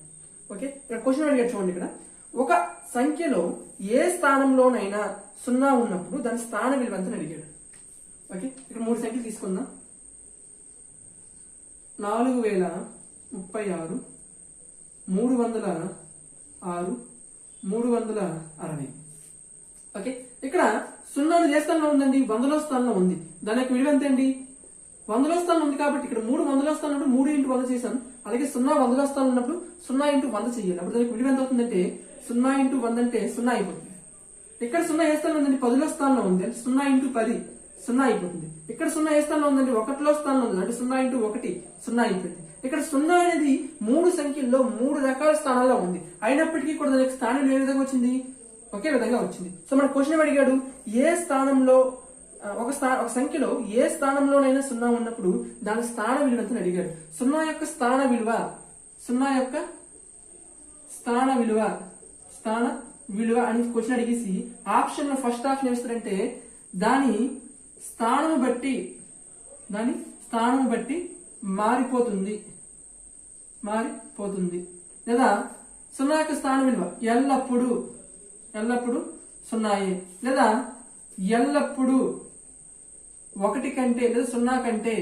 ఓకే, ఇక్కడ క్వశ్చన్ అడిగాడు చూడండి. ఇక్కడ ఒక సంఖ్యలో ఏ స్థానంలోనైనా 0 ఉన్నప్పుడు దాని స్థాన విలువ ఎంత అడిగాడు. ఓకే, ఇక్కడ 3 సంఖ్యలు తీసుకుందాం. 4036, 306, 360. ఓకే, ఇక్కడ 0 ఏ స్థానంలో ఉందండి? 100లో స్థానంలో ఉంది. దాని యొక్క విలువ ఎంత అండి? 100లో స్థానం ఉంది కాబట్టి ఇక్కడ 3 100లో స్థానం ఉన్నప్పుడు 3 × 100 చేశాను. అలాగే 0 100లో స్థానం ఉన్నప్పుడు 0 × 100 చేయాలి. అప్పుడు దానికి విలువ ఎంత అవుతుందంటే 0 × 100 అంటే 0 అయిపోతుంది. ఇక్కడ 0 ఏ స్థానంలో ఉందండి? 10లో స్థానంలో ఉంది అంటే 0 × 10 0 అయిపోతుంది. ఇక్కడ 0 ఏ స్థానంలో ఉందండి? 1లో స్థానంలో ఉంది అంటే 0 × 1 0 అయిపోయింది. ఇక్కడ 0 అనేది 3 సంఖ్యల్లో 3 రకాల స్థానాల్లో ఉంది. అయినప్పటికీ కూడా దానికి స్థానం ఏ విధంగా వచ్చింది? ఒకే విధంగా వచ్చింది. సో మన క్వశ్చన్ అడిగాడు, ఏ స్థానంలో ఒక సంఖ్యలో ఏ స్థానంలోనైనా 0 ఉన్నప్పుడు దాని స్థాన విలువ ఎంత అడిగాడు. 0 యొక్క స్థాన విలువ అని క్వశ్చన్ అడిగేసి ఆప్షన్ లో ఫస్ట్ ఆప్షన్ ఏమిస్తారంటే దాని స్థానం బట్టి మారిపోతుంది లేదా 0 యొక్క స్థాన విలువ ఎల్లప్పుడూ 0 లేదా ఎల్లప్పుడూ 1 కంటే లేదా 0 కంటే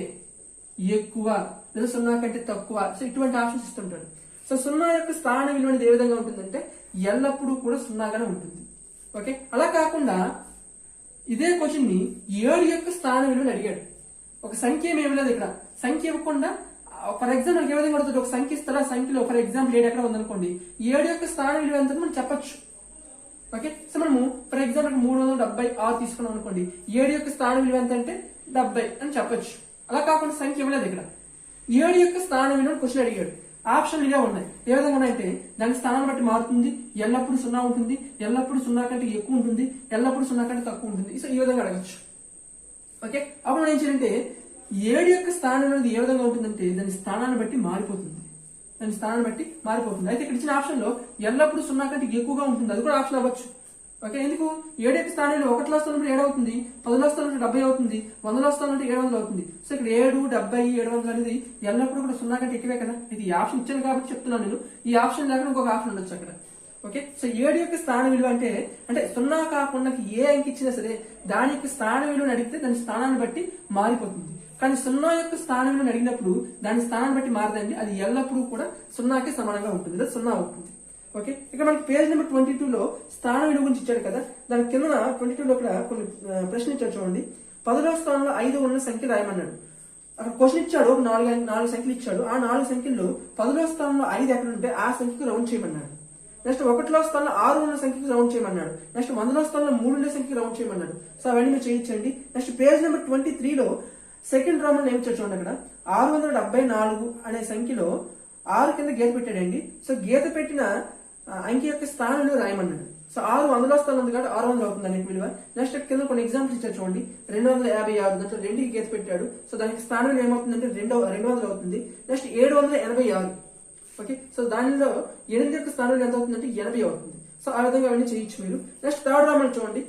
ఎక్కువ లేదా 0 కంటే తక్కువ, సో ఇటువంటి ఆప్షన్స్ ఇస్తుంటాడు. సో 0 యొక్క స్థాన విలువ అనేది ఏ విధంగా ఉంటుందంటే ఎల్లప్పుడూ కూడా 0గానే ఉంటుంది. ఓకే, అలా కాకుండా ఇదే క్వశ్చన్ ని 7 యొక్క స్థాన విలువని అడిగాడు. ఒక సంఖ్య ఏమి లేదు ఇక్కడ, సంఖ్య ఇవ్వకుండా ఫర్ ఎగ్జాంపుల్ మనకి ఏ విధంగా పడుతుంది, ఒక సంఖ్య ఇస్తారా, సంఖ్యలో ఫర్ ఎగ్జాంపుల్ 7 ఎక్కడ ఉందనుకోండి, 7 యొక్క స్థాన విలువ ఎంత మనం చెప్పొచ్చు. ఓకే, సో మనము ఫర్ ఎగ్జాంపుల్ 376 తీసుకున్నాం అనుకోండి, 7 యొక్క స్థాన విలువ ఎంత అంటే 70 అని చెప్పొచ్చు. అలా కాకుండా సంఖ్య ఇవ్వలేదు ఇక్కడ, 7 యొక్క స్థాన విలువ క్వశ్చన్ అడిగాడు. ఆప్షన్లు ఇవే ఉన్నాయి. ఏ విధంగా ఉన్నాయంటే దాని స్థానాన్ని బట్టి మారుతుంది, ఎల్లప్పుడూ 0 ఉంటుంది, ఎల్లప్పుడూ 0 కంటే ఎక్కువ ఉంటుంది, ఎల్లప్పుడూ 0 కంటే తక్కువ ఉంటుంది. సో ఈ విధంగా అడగచ్చు. ఓకే, అప్పుడు మనం ఏం చేయాలంటే 7 యొక్క స్థానం అనేది ఏ విధంగా ఉంటుందంటే దాని స్థానాన్ని బట్టి మారిపోతుంది, దాని స్థానాన్ని బట్టి మారిపోతుంది. అయితే ఇక్కడ ఇచ్చిన ఆప్షన్ లో ఎల్లప్పుడూ 0 కంటే ఎక్కువగా ఉంటుంది, అది కూడా ఆప్షన్ అవ్వచ్చు. ఓకే, ఎందుకు 7 యొక్క స్థానంలో 1లో స్థానంలో 7 అవుతుంది, 10లో స్థానంలో 70 అవుతుంది, 100లో స్థానంలో 700 అవుతుంది. సో ఇక్కడ 7, 70, 700 అనేది ఎల్లప్పుడూ కూడా 0 కంటే ఎక్కువే కదా. ఇది ఈ ఆప్షన్ ఇచ్చాను కాబట్టి చెప్తున్నాను నేను. ఈ ఆప్షన్ లేకుండా ఇంకొక ఆప్షన్ ఉండొచ్చు అక్కడ. ఓకే, సో 7 యొక్క స్థాన విలువ అంటే 0 కాకుండా ఏ అంకి ఇచ్చినా సరే దాని యొక్క స్థాన విలువను అడిగితే దాని స్థానాన్ని బట్టి మారిపోతుంది. కానీ 0 యొక్క స్థాన విలువను అడిగినప్పుడు దాని స్థానాన్ని బట్టి మారదండి, అది ఎల్లప్పుడూ కూడా 0కి సమానంగా ఉంటుంది, 0 అవుతుంది. ఓకే, ఇక్కడ మనకి పేజ్ నెంబర్ 22లో స్థాన విలువ గురించి ఇచ్చాడు కదా, దాని కింద 22లో ఇక్కడ కొన్ని ప్రశ్న ఇచ్చాడు చూడండి. 10వ స్థానంలో 5 ఉన్న సంఖ్య రాయమన్నాడు. అక్కడ క్వశ్చన్ ఇచ్చాడు, ఒక 4 సంఖ్యలు ఇచ్చాడు. ఆ 4 సంఖ్యల్లో 10వ స్థానంలో 5 ఎక్కడ ఉంటే ఆ సంఖ్యకు రౌండ్ చేయమన్నాడు. నెక్స్ట్ 1లో స్థానంలో 6 ఉన్న సంఖ్యకి రౌండ్ చేయమన్నాడు. నెక్స్ట్ 100లో స్థానంలో 3 ఉండే సంఖ్యకి రౌండ్ చేయమన్నాడు. సో అవన్నీ మీరు చేయించండి. నెక్స్ట్ పేజ్ నెంబర్ 23లో సెకండ్ రామన్ ఏమి ఇచ్చాడు చూడండి. అక్కడ 674 అనే సంఖ్యలో 6 కింద గీత పెట్టాడండి. సో గీత పెట్టిన అంకె యొక్క స్థానంలో రాయమన్నాడు. సో 6 100లో స్థానం ఉంది కాబట్టి 600 అవుతుంది అనే విలువ. నెక్స్ట్ కింద కొన్ని ఎగ్జాంపుల్స్ ఇచ్చారు చూడండి. 256 దాంట్లో 2కి గీత పెట్టాడు. సో దానికి స్థానం ఏమవుతుందంటే 200 అవుతుంది. నెక్స్ట్ 786. ఓకే, సో దానిలో 8 యొక్క స్థానం ఎంత అవుతుందంటే 80 అవుతుంది. సో ఆ విధంగా అవన్నీ చేయొచ్చు మీరు. నెక్స్ట్ థర్డ్ రామన్ చూడండి.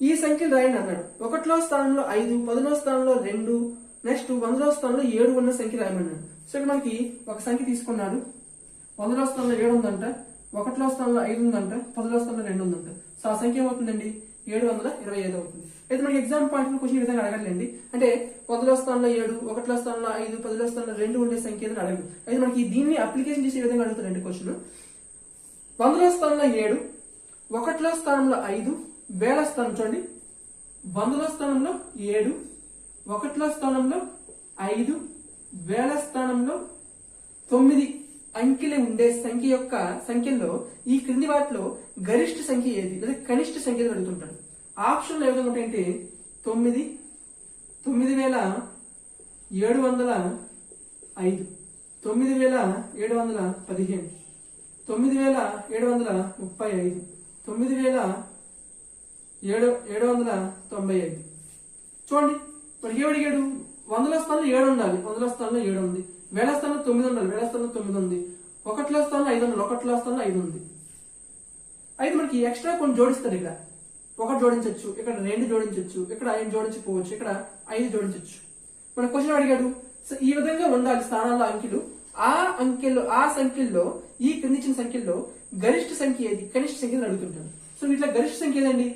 ఈ సంఖ్యలు రాయండి అన్నాడు. 1లో స్థానంలో 5, 10లో స్థానంలో 2, నెక్స్ట్ 100లో స్థానంలో 7 ఉన్న సంఖ్య రాయమన్నాడు. సో ఇక్కడ మనకి ఒక సంఖ్య తీసుకున్నాడు. 100లో స్థానంలో 7 ఉందంట, 1లో స్థానంలో 5 ఉందంట, 10లో స్థానంలో 2 ఉందంట. సో ఆ సంఖ్య ఏమవుతుందండి 725 అవుతుంది. అయితే మనకి ఎగ్జామ్ పాయింట్ క్వశ్చన్ ఈ విధంగా అడగండి. అంటే 1లో స్థానంలో 7, 1లో స్థానంలో 5, 10లో స్థానంలో 2 ఉండే సంఖ్య ఏదని అడగదు. అయితే మనకి దీన్ని అప్లికేషన్ చేసే విధంగా అడుగుతారండి క్వశ్చన్. 100లో స్థానంలో 7, 1లో స్థానంలో 5, వేల స్థానం చూడండి. 100లో స్థానంలో 7, 1లో స్థానంలో 5, వేల స్థానంలో 9 అంకెలు ఉండే సంఖ్య యొక్క సంఖ్యలో ఈ క్రింది వాటిలో గరిష్ట సంఖ్య ఏది లేదా కనిష్ట సంఖ్య ఏది అడుగుతుంటాడు. ఆప్షన్లు ఏ విధంగా ఉంటాయంటే 9, 9705, 9715, 9735, 9795. చూడండి మనకి ఏమడిగాడు, 100లో స్థానంలో 7 ఉండాలి, 100లో స్థానంలో 7 ఉంది. వేల స్థానంలో 9 ఉండాలి, వేల స్థానంలో 9 ఉంది. 1లో స్థానంలో 5 ఉండాలి, 1లో స్థానంలో 5 ఉంది. అయితే మనకి ఎక్స్ట్రా కొన్ని జోడిస్తారు. ఇక్కడ 1 జోడించవచ్చు, ఇక్కడ 2 జోడించవచ్చు, ఇక్కడ 5 జోడించకపోవచ్చు, ఇక్కడ 5 జోడించవచ్చు. మన క్వశ్చన్ అడిగాడు. సో ఈ విధంగా ఉండాలి స్థానాల్లో అంకెలు. ఆ సంఖ్యల్లో ఈ క్రింది ఇచ్చిన సంఖ్యల్లో గరిష్ట సంఖ్య ఏది కనిష్ట సంఖ్య అడుగుతుంటాడు. సో ఇట్లా గరిష్ట సంఖ్య ఏదండి,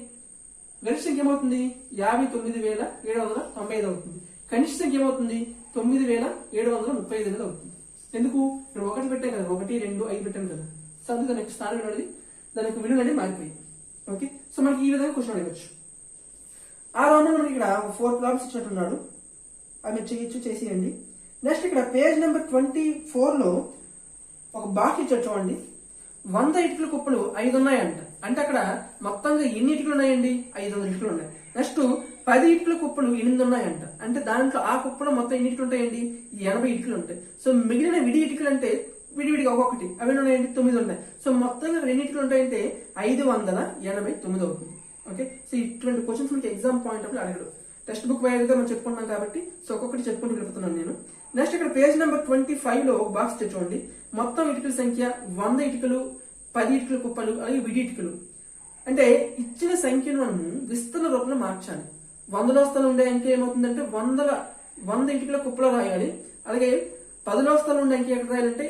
గరిష్ట సంఖ్య ఏమవుతుంది 59795 అవుతుంది. కనిష్ట సంఖ్య ఏమవుతుంది 9735 అవుతుంది. ఎందుకు ఇక్కడ 1 పెట్టాం కదా, 1, 2, 5 పెట్టాం కదా. సో అందుకు దానికి స్థానం అనేది దానికి విలువ అనేది మారిపోయింది. ఓకే, సో మనకి ఈ విధంగా క్వశ్చన్ అడగచ్చు. ఆ రౌండ్ మనకి ఇక్కడ 4 ప్రాబ్లమ్స్ ఇచ్చినట్టున్నాడు, అవి మీరు చేయొచ్చు, చేసేయండి. నెక్స్ట్ ఇక్కడ పేజ్ నెంబర్ 24లో ఒక బాక్స్ ఇచ్చాడు చూడండి. 100 ఇటుకల కుప్పలు 5 ఉన్నాయంట. అంటే అక్కడ మొత్తంగా ఎన్ని ఇటుకలు ఉన్నాయండి 500 ఇటుకలు ఉన్నాయి. నెక్స్ట్ 10 ఇటుకల కుప్పలు 8 ఉన్నాయంట. అంటే దాంట్లో ఆ కుప్పలో మొత్తం ఎన్ని ఇటుకలు ఉంటాయండి 80 ఇటుకలు ఉంటాయి. సో మిగిలిన విడి ఇటుకలు అంటే విడివిడిగా ఒక్కొక్కటి అవి ఉన్నాయండి 9 ఉన్నాయి. సో మొత్తంగా ఎన్ని ఇటుకలు ఉంటాయంటే 589 అవుతుంది. ఓకే, సో ఇటువంటి క్వశ్చన్స్ మనకి ఎగ్జామ్ పాయింట్ అప్పుడు అడగడు. టెక్స్ట్ బుక్ వైజ్గా మనం చెప్పుకున్నాం కాబట్టి సో ఒక్కొక్కటి చెప్పుకుంటూ వెళ్ళిపోతున్నాను నేను. నెక్స్ట్ ఇక్కడ పేజ్ నెంబర్ 25లో ఒక బాక్స్ చూడండి. మొత్తం ఇటుకల సంఖ్య 100 ఇటుకలు, 10 ఇటుకల కుప్పలు, అలాగే విడి ఇటుకలు. అంటే ఇచ్చిన సంఖ్యను మనము విస్తరణ రూపంలో మార్చాలి. 100లో స్థలం ఉండే అంకె ఏమవుతుందంటే 100 ఇటుకల కుప్పలో రాయాలి. అలాగే 10లో స్థలం ఉండే అంకె ఎక్కడ రాయాలంటే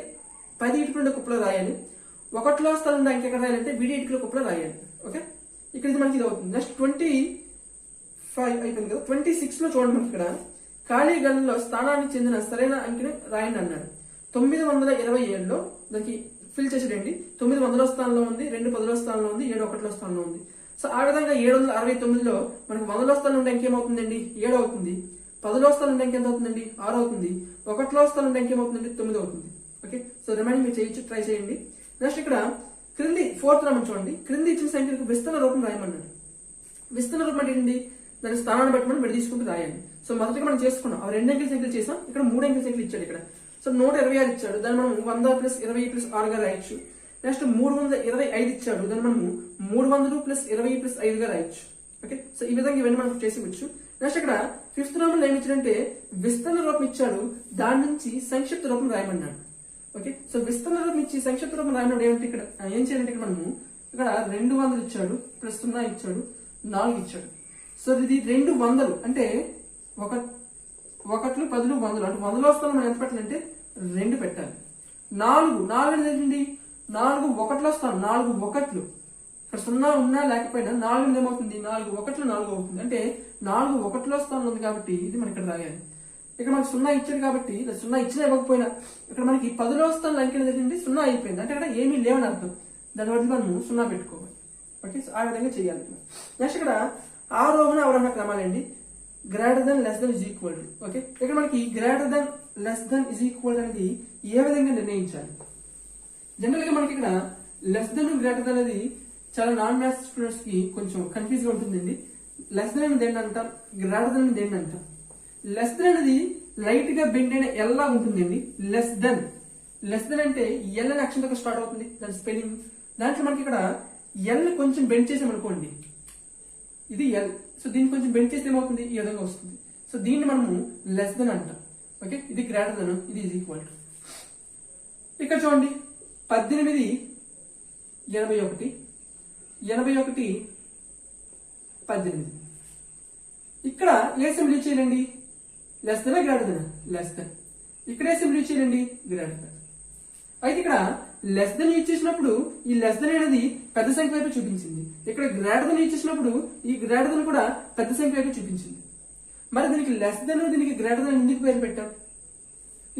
10 ఇటుకలు ఉండే కుప్పలో రాయాలి. 1లో స్థలం ఉండే అంకె ఎక్కడ రాయాలంటే విడి ఇటుకల కుప్పలో రాయాలి. ఓకే, ఇక్కడ ఇది మనకి ఇది అవుతుంది. నెక్స్ట్ 25 అయిపోయింది కదా. 26లో చూడండి మనకి ఇక్కడ ఖాళీ గణంలో స్థానానికి చెందిన సరైన అంకెని రాయండి అన్నాడు. 927లో దానికి ఫిల్ చేసేయండి. 9 100వ స్థానంలో ఉంది, 2 10వ స్థానంలో ఉంది, 7 1వ స్థానంలో ఉంది. సో ఆ విధంగా 769లో మనకు 100వ స్థానం ఉండే అంకె ఏమవుతుందండి? 7 అవుతుంది. 10వ స్థానం ఉండే అంకె ఎంత అవుతుందండి? 6 అవుతుంది. 1వ స్థానం ఉండే అంకె ఏమవుతుందండి? 9 అవుతుంది. ఓకే, సో రిమైనింగ్ మీరు చేయొచ్చు, ట్రై చేయండి. నెక్స్ట్ ఇక్కడ క్రింది 4th రామని చూడండి. క్రింది ఇచ్చిన సంఖ్యలకు విస్తరణ రూపం రాయమన్నాడు. విస్తరణ రూపం అంటే ఏంటి? దాని స్థానాన్ని బట్టి మనం విడదీసుకుంటూ రాయాలి. సో మొదటిగా మనం చేసుకున్నాం, ఆ 2 అంకెల సంఖ్యలు చేసాం. ఇక్కడ 3 అంకెల సంఖ్యలు ఇచ్చాడు. ఇక్కడ సో 126 ఇచ్చాడు, దాన్ని మనం 100 + 20 + 6 గా రాయొచ్చు. నెక్స్ట్ 325 ఇచ్చాడు, దాన్ని మనం 300 + 20 + 5 గా రాయొచ్చు. ఓకే, సో ఈ విధంగా ఇవన్నీ మనం చేసేవచ్చు. నెక్స్ట్ ఇక్కడ 5th రామంలో ఏమి ఇచ్చాడంటే విస్తరణ రూపం ఇచ్చాడు, దాని నుంచి సంక్షిప్త రూపం రాయమన్నాడు. ఓకే, సో విస్తరణ రూపం ఇచ్చి సంక్షిప్త రూపం రాయమన్నాడు. ఏమంటే ఇక్కడ ఏం చేయాలంటే ఇక్కడ మనము ఇక్కడ 200 ఇచ్చాడు, +0 ఇచ్చాడు, 4 ఇచ్చాడు. సో ఇది 200 అంటే 1 10 100 అంటే 100వ స్థానం మనం ఎంత పెట్టాలంటే 2 పెట్టాలి. 4 ఏంటండి? 4 1ల స్థానం, 4 1లు. ఇక్కడ 0 ఉన్నా లేకపోయినా 4 ఏమవుతుంది? 4 1లు 4 అవుతుంది. అంటే 4 1ల స్థానం ఉంది కాబట్టి ఇది మనం ఇక్కడ రాయాలి. ఇక్కడ మనకి 0 ఇచ్చాడు కాబట్టి 0 ఇచ్చినా ఇవ్వకపోయినా ఇక్కడ మనకి 10వ స్థానం అంకె ఏంటంటే 0 అయిపోయింది. అంటే ఇక్కడ ఏమీ లేవని అర్థం. దాని బట్టి మనం 0 పెట్టుకోవాలి. ఓకే, సో ఆ విధంగా చేయాలి. నెక్స్ట్ ఇక్కడ ఆరోహణ అవరోహణ క్రమాలండి. Greater than, less than, is equal. Okay, ఇక్కడ మనకి greater than, less than, is equal అనేది ఏ విధంగా నిర్ణయించాలి? జనరల్ గా మనకి ఇక్కడ లెస్ దెన్, గ్రేటర్ దెన్ అనేది చాలా నాన్ మ్యాథ్స్ స్టూడెంట్స్ కి కొంచెం కన్ఫ్యూజ్ గా ఉంటుందండి. లెస్ దెన్ అనేది ఏంటంటాం, గ్రేటర్ దెన్ అనేది ఏంటంటాం. లెస్ దెన్ అనేది లైట్ గా బెండ్ అయిన ఎల్ లా ఉంటుందండి. లెస్ దెన్ అంటే ఎల్ అనే అక్షరంతో స్టార్ట్ అవుతుంది దాని స్పెల్లింగ్. దాంట్లో మనకి ఇక్కడ ఎల్ కొంచెం బెండ్ చేసామనుకోండి, ఇది ఎల్. సో దీన్ని కొంచెం బెండ్ చేస్తే ఏమవుతుంది? ఈ విధంగా వస్తుంది. సో దీన్ని మనము లెస్ దెన్ అంటాం. ఓకే, ఇది గ్రేటర్ దెన్, ఇది ఈజ్ ఈక్వల్ టు. ఇక్కడ చూడండి 18 81 81 18. ఇక్కడ ఏ సింబల్ యూజ్ చేయాలండి? Less than, greater than? Less then. ఇక్కడ ఏ సింబల్ యూజ్ చేయాలండి? Greater than. అయితే ఇక్కడ లెస్ దెన్ యూజ్ చేసినప్పుడు ఈ లెస్ దెన్ అనేది పెద్ద సంఖ్య వైపు చూపించింది. ఇక్కడ గ్రేటర్ దెన్ యూజ్ చేసినప్పుడు ఈ గ్రేటర్ దెన్ కూడా పెద్ద సంఖ్య వైపు చూపించింది. మరి దీనికి లెస్ దెన్, దీనికి గ్రేటర్ దెన్ ఎందుకు పేరు పెట్టాం?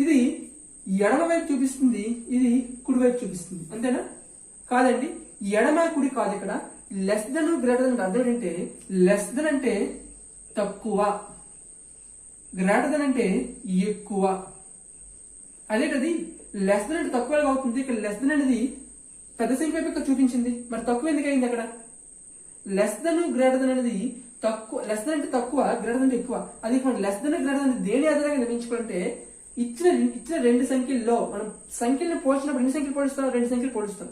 ఇది ఎడమ వైపు చూపిస్తుంది, ఇది కుడి వైపు చూపిస్తుంది, అంతేనా? కాదండి, ఎడమ కుడి కాదు. ఇక్కడ లెస్ దెన్, గ్రేటర్ దెన్ అర్థం ఏంటంటే లెస్ దెన్ అంటే తక్కువ, గ్రేటర్ దెన్ అంటే ఎక్కువ. అదేంటది లెస్ దెన్ అంటే తక్కువగా అవుతుంది. ఇక్కడ లెస్ దెన్ అనేది పెద్ద సంఖ్య వైపు ఇక్కడ చూపించింది, మరి తక్కువ ఎందుకు అయింది? అక్కడ లెస్ దెన్, గ్రేటర్ దెన్ అనేది తక్కువ. లెస్ దెన్ అంటే తక్కువ, గ్రేటర్ దెన్ అంటే ఎక్కువ. అది లెస్ దెన్, గ్రేటర్ దెన్ దేని ఆధారంగా నిర్ణయించుకుంటే ఇచ్చిన 2 సంఖ్యల్లో మనం సంఖ్యలను పోల్చినప్పుడు ఎన్ని సంఖ్యలు పోలుస్తాం? 2 సంఖ్యలు పోలుస్తాం.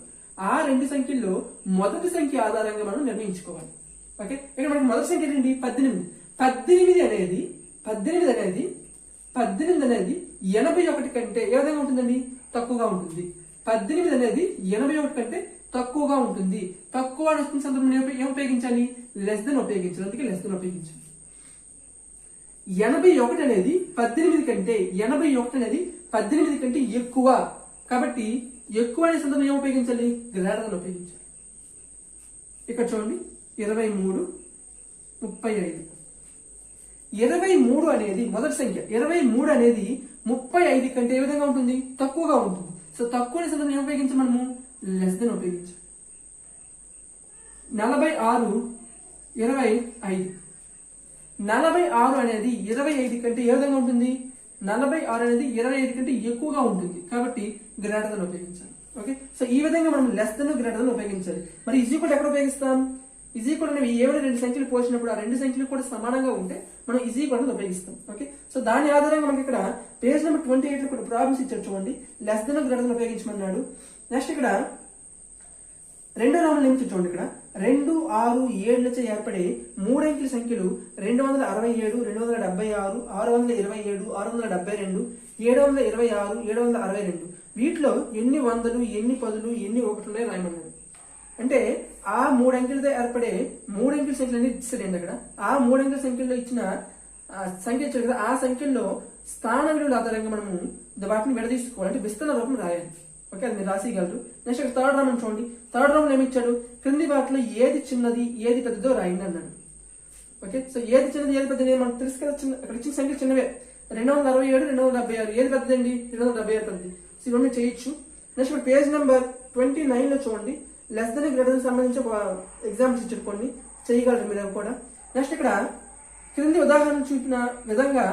ఆ 2 సంఖ్యల్లో మొదటి సంఖ్య ఆధారంగా మనం నిర్ణయించుకోవాలి. ఓకే, ఇక్కడ మనకి మొదటి సంఖ్య ఏంటి? 18. 18 అనేది 81 కంటే ఏ విధంగా ఉంటుందండి? తక్కువగా ఉంటుంది. 18 అనేది 81 కంటే తక్కువగా ఉంటుంది. తక్కువ వస్తున్న సందర్భంలో ఏం ఉపయోగించాలి? లెస్ దెన్ ఉపయోగించాలి. అందుకే లెస్ దెన్ ఉపయోగించాలి. 81 అనేది 18 కంటే 18 కంటే ఎక్కువ. కాబట్టి ఎక్కువ అనే సందర్భంలో ఏం ఉపయోగించాలి? గ్రేటర్ దెన్ ఉపయోగించాలి. ఇక్కడ చూడండి 23 35. 23 అనేది మొదటి సంఖ్య. 23 అనేది 35 కంటే ఏ విధంగా ఉంటుంది? తక్కువగా ఉంటుంది. సో తక్కువ అనే సందర్భంలో ఏం ఉపయోగించాలి? మనము లెస్ దెన్ ఉపయోగించాలి. 46 25. 46 అనేది 25 కంటే ఏ విధంగా ఉంటుంది? 46 అనేది 25 కంటే ఎక్కువగా ఉంటుంది. కాబట్టి గ్రేటర్ దెన్ ఉపయోగించాలి. ఓకే, సో ఈ విధంగా మనం లెస్ దెన్, గ్రేటర్ దెన్ ఉపయోగించాలి. మరి ఈజ్ ఈక్వల్ ఎక్కడ ఉపయోగిస్తాం? ఈజ్ ఈక్వల్ అనేవి ఏమైనా 2 సంఖ్యలు పోల్చినప్పుడు ఆ 2 సంఖ్యలు కూడా సమానంగా ఉంటే మనం ఈజ్ ఈక్వల్ అనేది ఉపయోగిస్తాం. ఓకే, సో దాని ఆధారంగా మనకి ఇక్కడ పేజ్ నెంబర్ 28 లో కూడా ప్రాబ్లమ్స్ ఇచ్చారు చూడండి. లెస్ దెన్, గ్రేటర్ దెన్ ఉపయోగించమన్నాడు. నెక్స్ట్ ఇక్కడ 2వ రామంలో ఏమి చూడండి. ఇక్కడ 2 6 7 ఏర్పడే 3 అంకెల సంఖ్యలు 267 276 627 672 726 762. వీటిలో ఎన్ని వందలు, ఎన్ని పదులు, ఎన్ని ఒకటిలో రాయమన్నాడు. అంటే ఆ 3 అంకెలతో ఏర్పడే 3 అంకెల సంఖ్యలు ఇచ్చాడండి. అక్కడ ఆ 3 అంకెల సంఖ్యలో ఇచ్చిన సంఖ్య ఇచ్చాడు కదా, ఆ సంఖ్యలో స్థాన విలువల ఆధారంగా మనము వాటిని విడదీసుకోవాలి. అంటే విస్తరణ రూపం రాయాలి. ఓకే, అది మీరు రాసిగలరు. నెక్స్ట్ ఇక్కడ 3rd రామం చూడండి. 3rd రామంలో ఏమి ఇచ్చాడు? క్రింది వాటిలో ఏది చిన్నది, ఏది పెద్దదో రాయండి అన్నాడు. ఓకే, సో ఏది చిన్నది ఏది పెద్దది మనకు తెలుసు కదా. అక్కడ ఇచ్చిన సంఖ్యలు చిన్నవే, 267 276. ఏది పెద్దదండి? 276 పెద్దది. సో ఇవన్నీ చేయొచ్చు. నెక్స్ట్ ఇప్పుడు పేజ్ నెంబర్ 29 లో చూడండి, లెస్ దెన్ గ్రేటర్ సంబంధించి ఒక ఎగ్జాంపుల్స్ ఇచ్చారు, కొన్ని చేయగలరు మీరు అవి కూడా. నెక్స్ట్ ఇక్కడ క్రింది ఉదాహరణ చూపిన విధంగా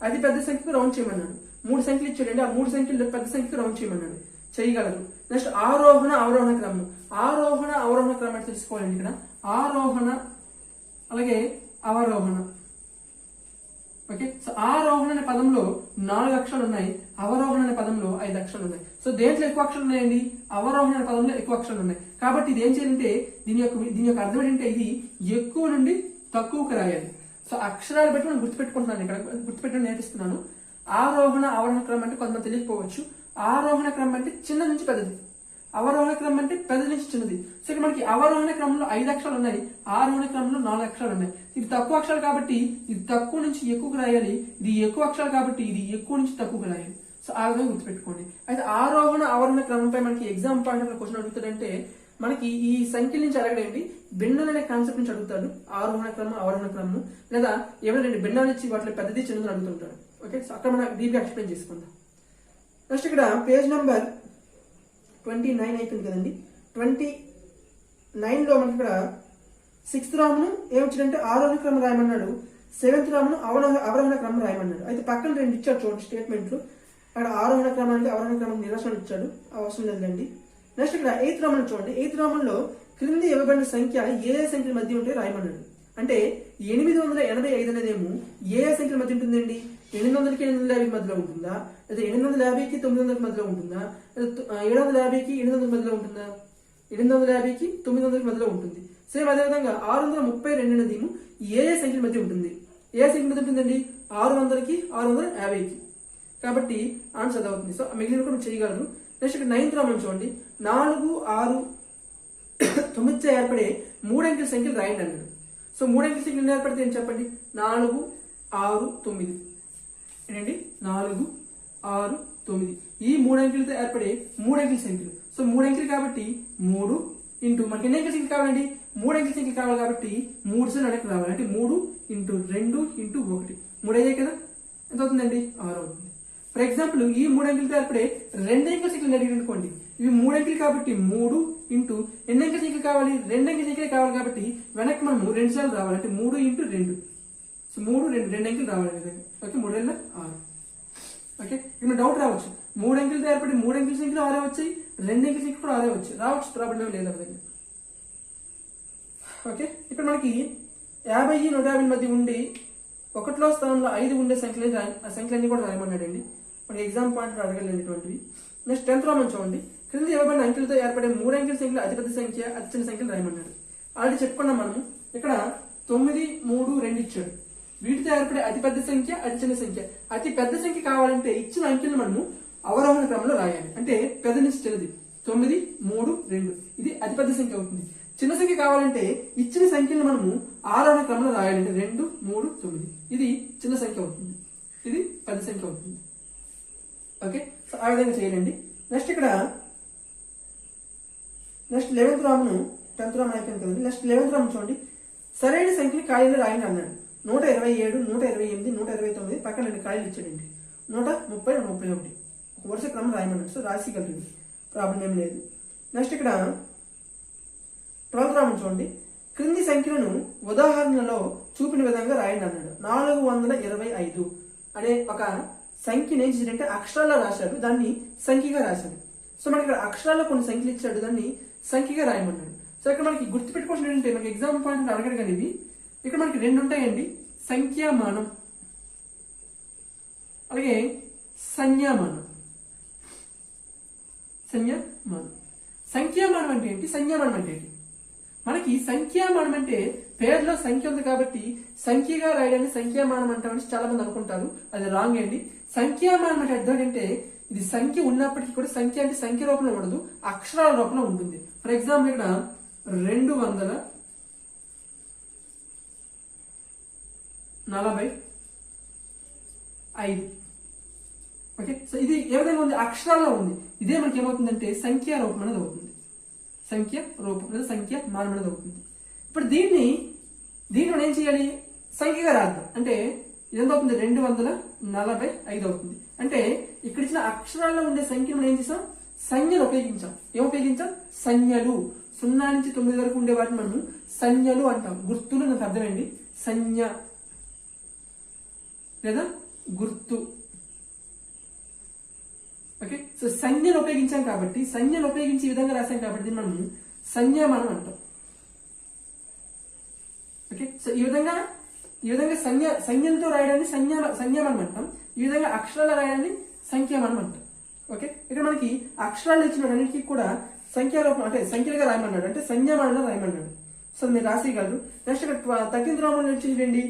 అతి పెద్ద సంఖ్యకు రౌండ్ చేయమన్నాడు. 3 సంఖ్యలు ఇచ్చాడండి, ఆ 3 సంఖ్యలు పెద్ద సంఖ్యకు రౌండ్ చేయమన్నాడు, చేయగలరు. నెక్స్ట్ ఆరోహణ అవరోహణ క్రమం. ఆరోహణ అవరోహణ క్రమం అంటే తెలుసుకోవాలండి. ఇక్కడ ఆరోహణ అలాగే అవరోహణ. ఓకే, సో ఆరోహణ అనే పదంలో 4 అక్షరాలు ఉన్నాయి, అవరోహణ అనే పదంలో 5 అక్షరాలు ఉన్నాయి. సో దేంట్లో ఎక్కువ అక్షరాలు ఉన్నాయండి? అవరోహణ అనే పదంలో ఎక్కువ అక్షరాలు ఉన్నాయి. కాబట్టి ఇది ఏం చేయాలంటే దీని యొక్క అర్థం ఏంటంటే ఇది ఎక్కువ నుండి తక్కువకు రాయాలి. సో అక్షరాలు బట్టి మనం గుర్తుపెట్టుకుంటున్నాను, ఇక్కడ గుర్తుపెట్టడం నేర్పిస్తున్నాను. ఆరోహణ అవరోహణ క్రమం అంటే కొంతమంది తెలియకపోవచ్చు. ఆరోహణ క్రమం అంటే చిన్న నుంచి పెద్దది, అవరోహణ క్రమం అంటే పెద్ద నుంచి చిన్నది. సో ఇక్కడ మనకి అవరోహణ క్రమంలో 5 అక్షరాలు ఉన్నాయి, ఆరోహణ క్రమంలో 4 అక్షరాలు ఉన్నాయి. ఇది తక్కువ అక్షరాలు కాబట్టి ఇది తక్కువ నుంచి ఎక్కువకు రాయాలి, ఇది ఎక్కువ అక్షరాలు కాబట్టి ఇది ఎక్కువ నుంచి తక్కువకు రాయాలి. సో ఆ విధంగా గుర్తుపెట్టుకోండి. అయితే ఆరోహణ అవరోహణ క్రమంపై మనకి ఎగ్జామ్ పాయింట్ క్వశ్చన్ అడుగుతాడంటే మనకి ఈ సంఖ్యల నుంచి అడగడండి, భిన్నలు అనే కాన్సెప్ట్ నుంచి అడుగుతాడు. ఆరోహణ క్రమం అవరోహణ క్రమం, లేదా ఏమైనా 2 భిన్నాలు ఇచ్చి వాటిలో పెద్దది చిన్నది అడుగుతుంటాడు. ఓకే, సో అక్కడ మనం డీప్గా ఎక్స్ప్లెయిన్ చేసుకుందాం. నెక్స్ట్ ఇక్కడ పేజ్ నెంబర్ 29 అయిపోయింది కదండి. 29 లో మనకి ఇక్కడ 6th రామును ఏమొచ్చాడంటే ఆరోహణ క్రమం రాయమన్నాడు, 7th రామును అవరోహణ క్రమం రాయమన్నాడు. అయితే పక్కన 2 ఇచ్చాడు చూడండి స్టేట్మెంట్లు. అక్కడ ఆరోహణ క్రమానికి అవరోహణ క్రమం నిర్వచనం ఇచ్చాడు, అవసరం లేదండి. నెక్స్ట్ ఇక్కడ 8th రామును చూడండి. 8th రాములో క్రింది ఇవ్వబడిన సంఖ్య ఏ సంఖ్యల మధ్య ఉంటే రాయమన్నాడు. అంటే 885 అనేదేమో ఏ సంఖ్యల మధ్య ఉంటుందండి? 800కి 850 మధ్యలో ఉంటుందా, లేదా 850కి 900 మధ్యలో ఉంటుందా, లేదా 750కి 800 మధ్యలో ఉంటుందా? 850కి 900 మధ్యలో ఉంటుంది. సేమ్ అదేవిధంగా 632 అనేది ఏ సంఖ్యల మధ్య ఉంటుంది? ఏ సంఖ్య మధ్య ఉంటుందండి? 600కి 650కి. కాబట్టి ఆన్సర్ అది అవుతుంది. సో మిగిలిన కూడా చేయగలరు. నెక్స్ట్ ఇక్కడ 9th రామం చూడండి. 4, 6, 9 ఏర్పడే 3 అంకెల సంఖ్యలు రాయండి అన్నాడు. సో 3 అంకెల సంఖ్యలు ఏర్పడితే ఏంటి చెప్పండి? 4, 6, 9 ఏంటండి? 4, 6, 9 ఈ 3 అంకెలతో ఏర్పడే 3 అంకెల సంఖ్యలు. సో 3 అంకెలు కాబట్టి 3 ఇంటూ మనకి ఎన్ని అంకెల సంఖ్యలు కావాలండి? 3 అంకెల సంఖ్యలు కావాలి కాబట్టి 3 సార్లు వెనక్కి రావాలి. అంటే 3 ఇంటూ 2 ఇంటూ 1 3 అయ్యాయి కదా, ఎంత అవుతుందండి? 6 అవుతుంది. ఫర్ ఎగ్జాంపుల్ ఈ 3 అంకెలతో ఏర్పడే 2 అంకెల సంఖ్యలు అడిగి అనుకోండి. ఇవి 3 అంకెలు కాబట్టి 3 ఇంటూ ఎన్ని అంకెల సంఖ్యలు కావాలి? 2 అంకెల సంఖ్యలు కావాలి కాబట్టి వెనక్కి మనం 2 సార్లు రావాలి. అంటే 3 ఇంటూ 2. సో 3 2 అంకెలు రావాలి విధంగా. ఓకే, 3 2 6. ఓకే, ఇక్కడ డౌట్ రావచ్చు, 3 అంకెలతో ఏర్పడి 3 అంకెల సంఖ్యలు 6 వచ్చాయి, 2 అంకెల సంఖ్య కూడా 6 వచ్చాయి, రావచ్చు, ప్రాబ్లం లేదు విధంగా. ఓకే, ఇక్కడ మనకి 50 150 మధ్య ఉండి 1వ స్థానంలో 5 ఉండే సంఖ్యలు, ఆ సంఖ్యలన్నీ కూడా రాయమన్నాడండి. మనకి ఎగ్జామ్ పాయింట్ అడగలేనటువంటివి. నెక్స్ట్ 10th రామం చూడండి. క్రింద ఇవ్వబడిన అంకెలతో ఏర్పడే 3 అంకెల సంఖ్యలు అతిపెద్ద సంఖ్య, అతి చిన్న సంఖ్యలు రాయమన్నాడు. ఆల్రెడీ చెప్పుకున్నాం మనము. ఇక్కడ 9, 3, 2 ఇచ్చాడు. వీటితో ఏర్పడే అతిపెద్ద సంఖ్య, అతి చిన్న సంఖ్య. అతి పెద్ద సంఖ్య కావాలంటే ఇచ్చిన అంకెలు మనము అవరోహణ క్రమంలో రాయాలి. అంటే పెద్ద నుంచి చిన్నది 9, 3, 2 ఇది అతిపెద్ద సంఖ్య అవుతుంది. చిన్న సంఖ్య కావాలంటే ఇచ్చిన సంఖ్యను మనము ఆరోహణ క్రమంలో రాయాలి. అంటే 2, 3, 9 ఇది చిన్న సంఖ్య అవుతుంది, ఇది పెద్ద సంఖ్య అవుతుంది. ఓకే, సో ఆ విధంగా చేయాలండి. నెక్స్ట్ ఇక్కడ 11th రామును 10th రామం అయిపోయింది కదండి. నెక్స్ట్ 11th రామం చూడండి. సరైన సంఖ్యని ఖాళీలో రాయండి అన్నాడు. 127, 128, 129 పక్కన 2 ఖాళీలు ఇచ్చాడండి. 130, 131 ఒక వరుస క్రమం రాయమన్నాడు. సో రాసిగలరు, ప్రాబ్లం ఏం లేదు. నెక్స్ట్ ఇక్కడ 12th రామం చూడండి. క్రింది సంఖ్యలను ఉదాహరణలో చూపిన విధంగా రాయండి అన్నాడు. 425 అనే ఒక సంఖ్యను ఏం చేశాడంటే అక్షరాల్లో రాశాడు, దాన్ని సంఖ్యగా రాశాడు. సో మనకి ఇక్కడ అక్షరాల్లో కొన్ని సంఖ్యలు ఇచ్చాడు, దాన్ని సంఖ్యగా రాయమన్నాడు. సో ఇక్కడ మనకి గుర్తుపెట్టుకోవాల్సిన ఏంటంటే మనకి ఎగ్జామ్ పాయింట్ అడగడు కానీ ఇవి ఇక్కడ మనకి 2 ఉంటాయండి, సంఖ్యామానం అలాగే సంజ్ఞామానం. సంఖ్యామానం అంటే ఏంటి, సంజ్ఞామానం అంటే ఏంటి? మనకి సంఖ్యామానం అంటే పేరులో సంఖ్య ఉంది కాబట్టి సంఖ్యగా రాయడాన్ని సంఖ్యామానం అంటామని చాలా మంది అనుకుంటారు, అది రాంగ్ అండి. సంఖ్యామానం అంటే అర్థం ఏంటంటే ఇది సంఖ్య ఉన్నప్పటికీ కూడా సంఖ్య అంటే సంఖ్య రూపంలో ఉండదు, అక్షరాల రూపంలో ఉంటుంది. ఫర్ ఎగ్జాంపుల్ ఇక్కడ 245 ఓకే, సో ఇది ఏ విధంగా ఉంది? అక్షరాల్లో ఉంది. ఇదే మనకి ఏమవుతుందంటే సంఖ్యా రూపం అనేది అవుతుంది, సంఖ్య రూపం లేదా సంఖ్య మానం అనేది అవుతుంది. ఇప్పుడు దీన్ని దీన్ని మనం ఏం చేయాలి, సంఖ్యగా రాద్దాం. అంటే ఇదెంత అవుతుంది, 245 అవుతుంది. అంటే ఇక్కడ ఇచ్చిన అక్షరాల్లో ఉండే సంఖ్యను మనం ఏం చేసాం, సంజ్ఞలు ఉపయోగించాం. ఏం ఉపయోగించాం, సంజ్ఞలు. 0 నుంచి 9 వరకు ఉండే వాటిని మనం సంజ్ఞలు అంటాం. గుర్తులు నాకు అర్థమైంది, సంజ్ఞ లేదా గుర్తు. ఓకే, సో సంజ్ఞలు ఉపయోగించాం కాబట్టి, సంజ్ఞలు ఉపయోగించి ఈ విధంగా రాసాం కాబట్టి మనం సంజ్ఞామానం అంటాం. ఓకే, సో ఈ విధంగా సంజ్ఞలతో రాయడాన్ని సంజ్ఞామానం అంటాం. ఈ విధంగా అక్షరాలు రాయడాన్ని సంఖ్యామానం అంటాం. ఓకే, ఇక్కడ మనకి అక్షరాలు ఇచ్చినన్నిటికీ కూడా సంఖ్యారూపం అంటే సంఖ్యలుగా రాయమన్నాడు, అంటే సంజ్ఞామానంలో రాయమన్నాడు. సో మీరు రాసేయగలరు. నెక్స్ట్ ఇక్కడ తగ్గింత రామంలో వచ్చేయండి,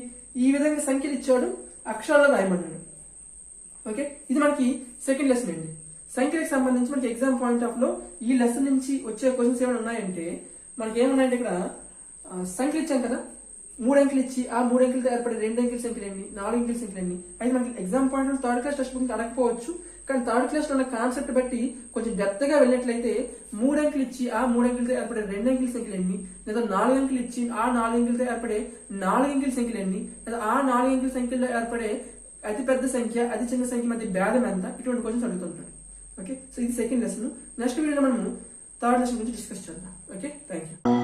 ఈ విధంగా సంఖ్యలు ఇచ్చాడు, అక్షరాల్లో రాయమన్నాడు. ఓకే, ఇది మనకి సెకండ్ లెసన్ అండి. సంఖ్యలకు సంబంధించి మనకి ఎగ్జామ్ పాయింట్ ఆఫ్ లో ఈ లెసన్ నుంచి వచ్చే క్వశ్చన్స్ ఏమైనా ఉన్నాయంటే మనకి ఏమున్నాయంటే ఇక్కడ సంఖ్యలు ఇచ్చాం కదా, 3 అంకెలు ఇచ్చి ఆ 3 అంకెలతో ఏర్పడే 2 అంకెల సంఖ్యలు ఎన్ని, 4 అంకెల సంఖ్యలు ఎన్ని. అయితే మనకి exam point of third class text book అడగకపోవచ్చు, కానీ థర్డ్ క్లాస్ లో ఉన్న కాన్సెప్ట్ బట్టి కొంచెం డెప్త్ గా వెళ్ళినట్లయితే 3 అంకెలు ఇచ్చి ఆ 3 అంకెలతో ఏర్పడే 2 అంకెల సంఖ్యలు ఎన్ని, లేదా 4 అంకెలు ఇచ్చి ఆ 4 అంకెలతో ఏర్పడే 4 అంకెల సంఖ్యలు ఎన్ని, లేదా ఆ 4 అంకెల సంఖ్యలో ఏర్పడే అతి పెద్ద సంఖ్య అతి చిన్న సంఖ్య మధ్య భేదం ఎంత, ఇటువంటి క్వశ్చన్స్ అడుగుతుంటాడు. ఓకే, సో ఇది సెకండ్ లెసన్. నెక్స్ట్ వీడియోలో మనము థర్డ్ లెసన్ గురించి డిస్కస్ చేద్దాం. Okay, thank you.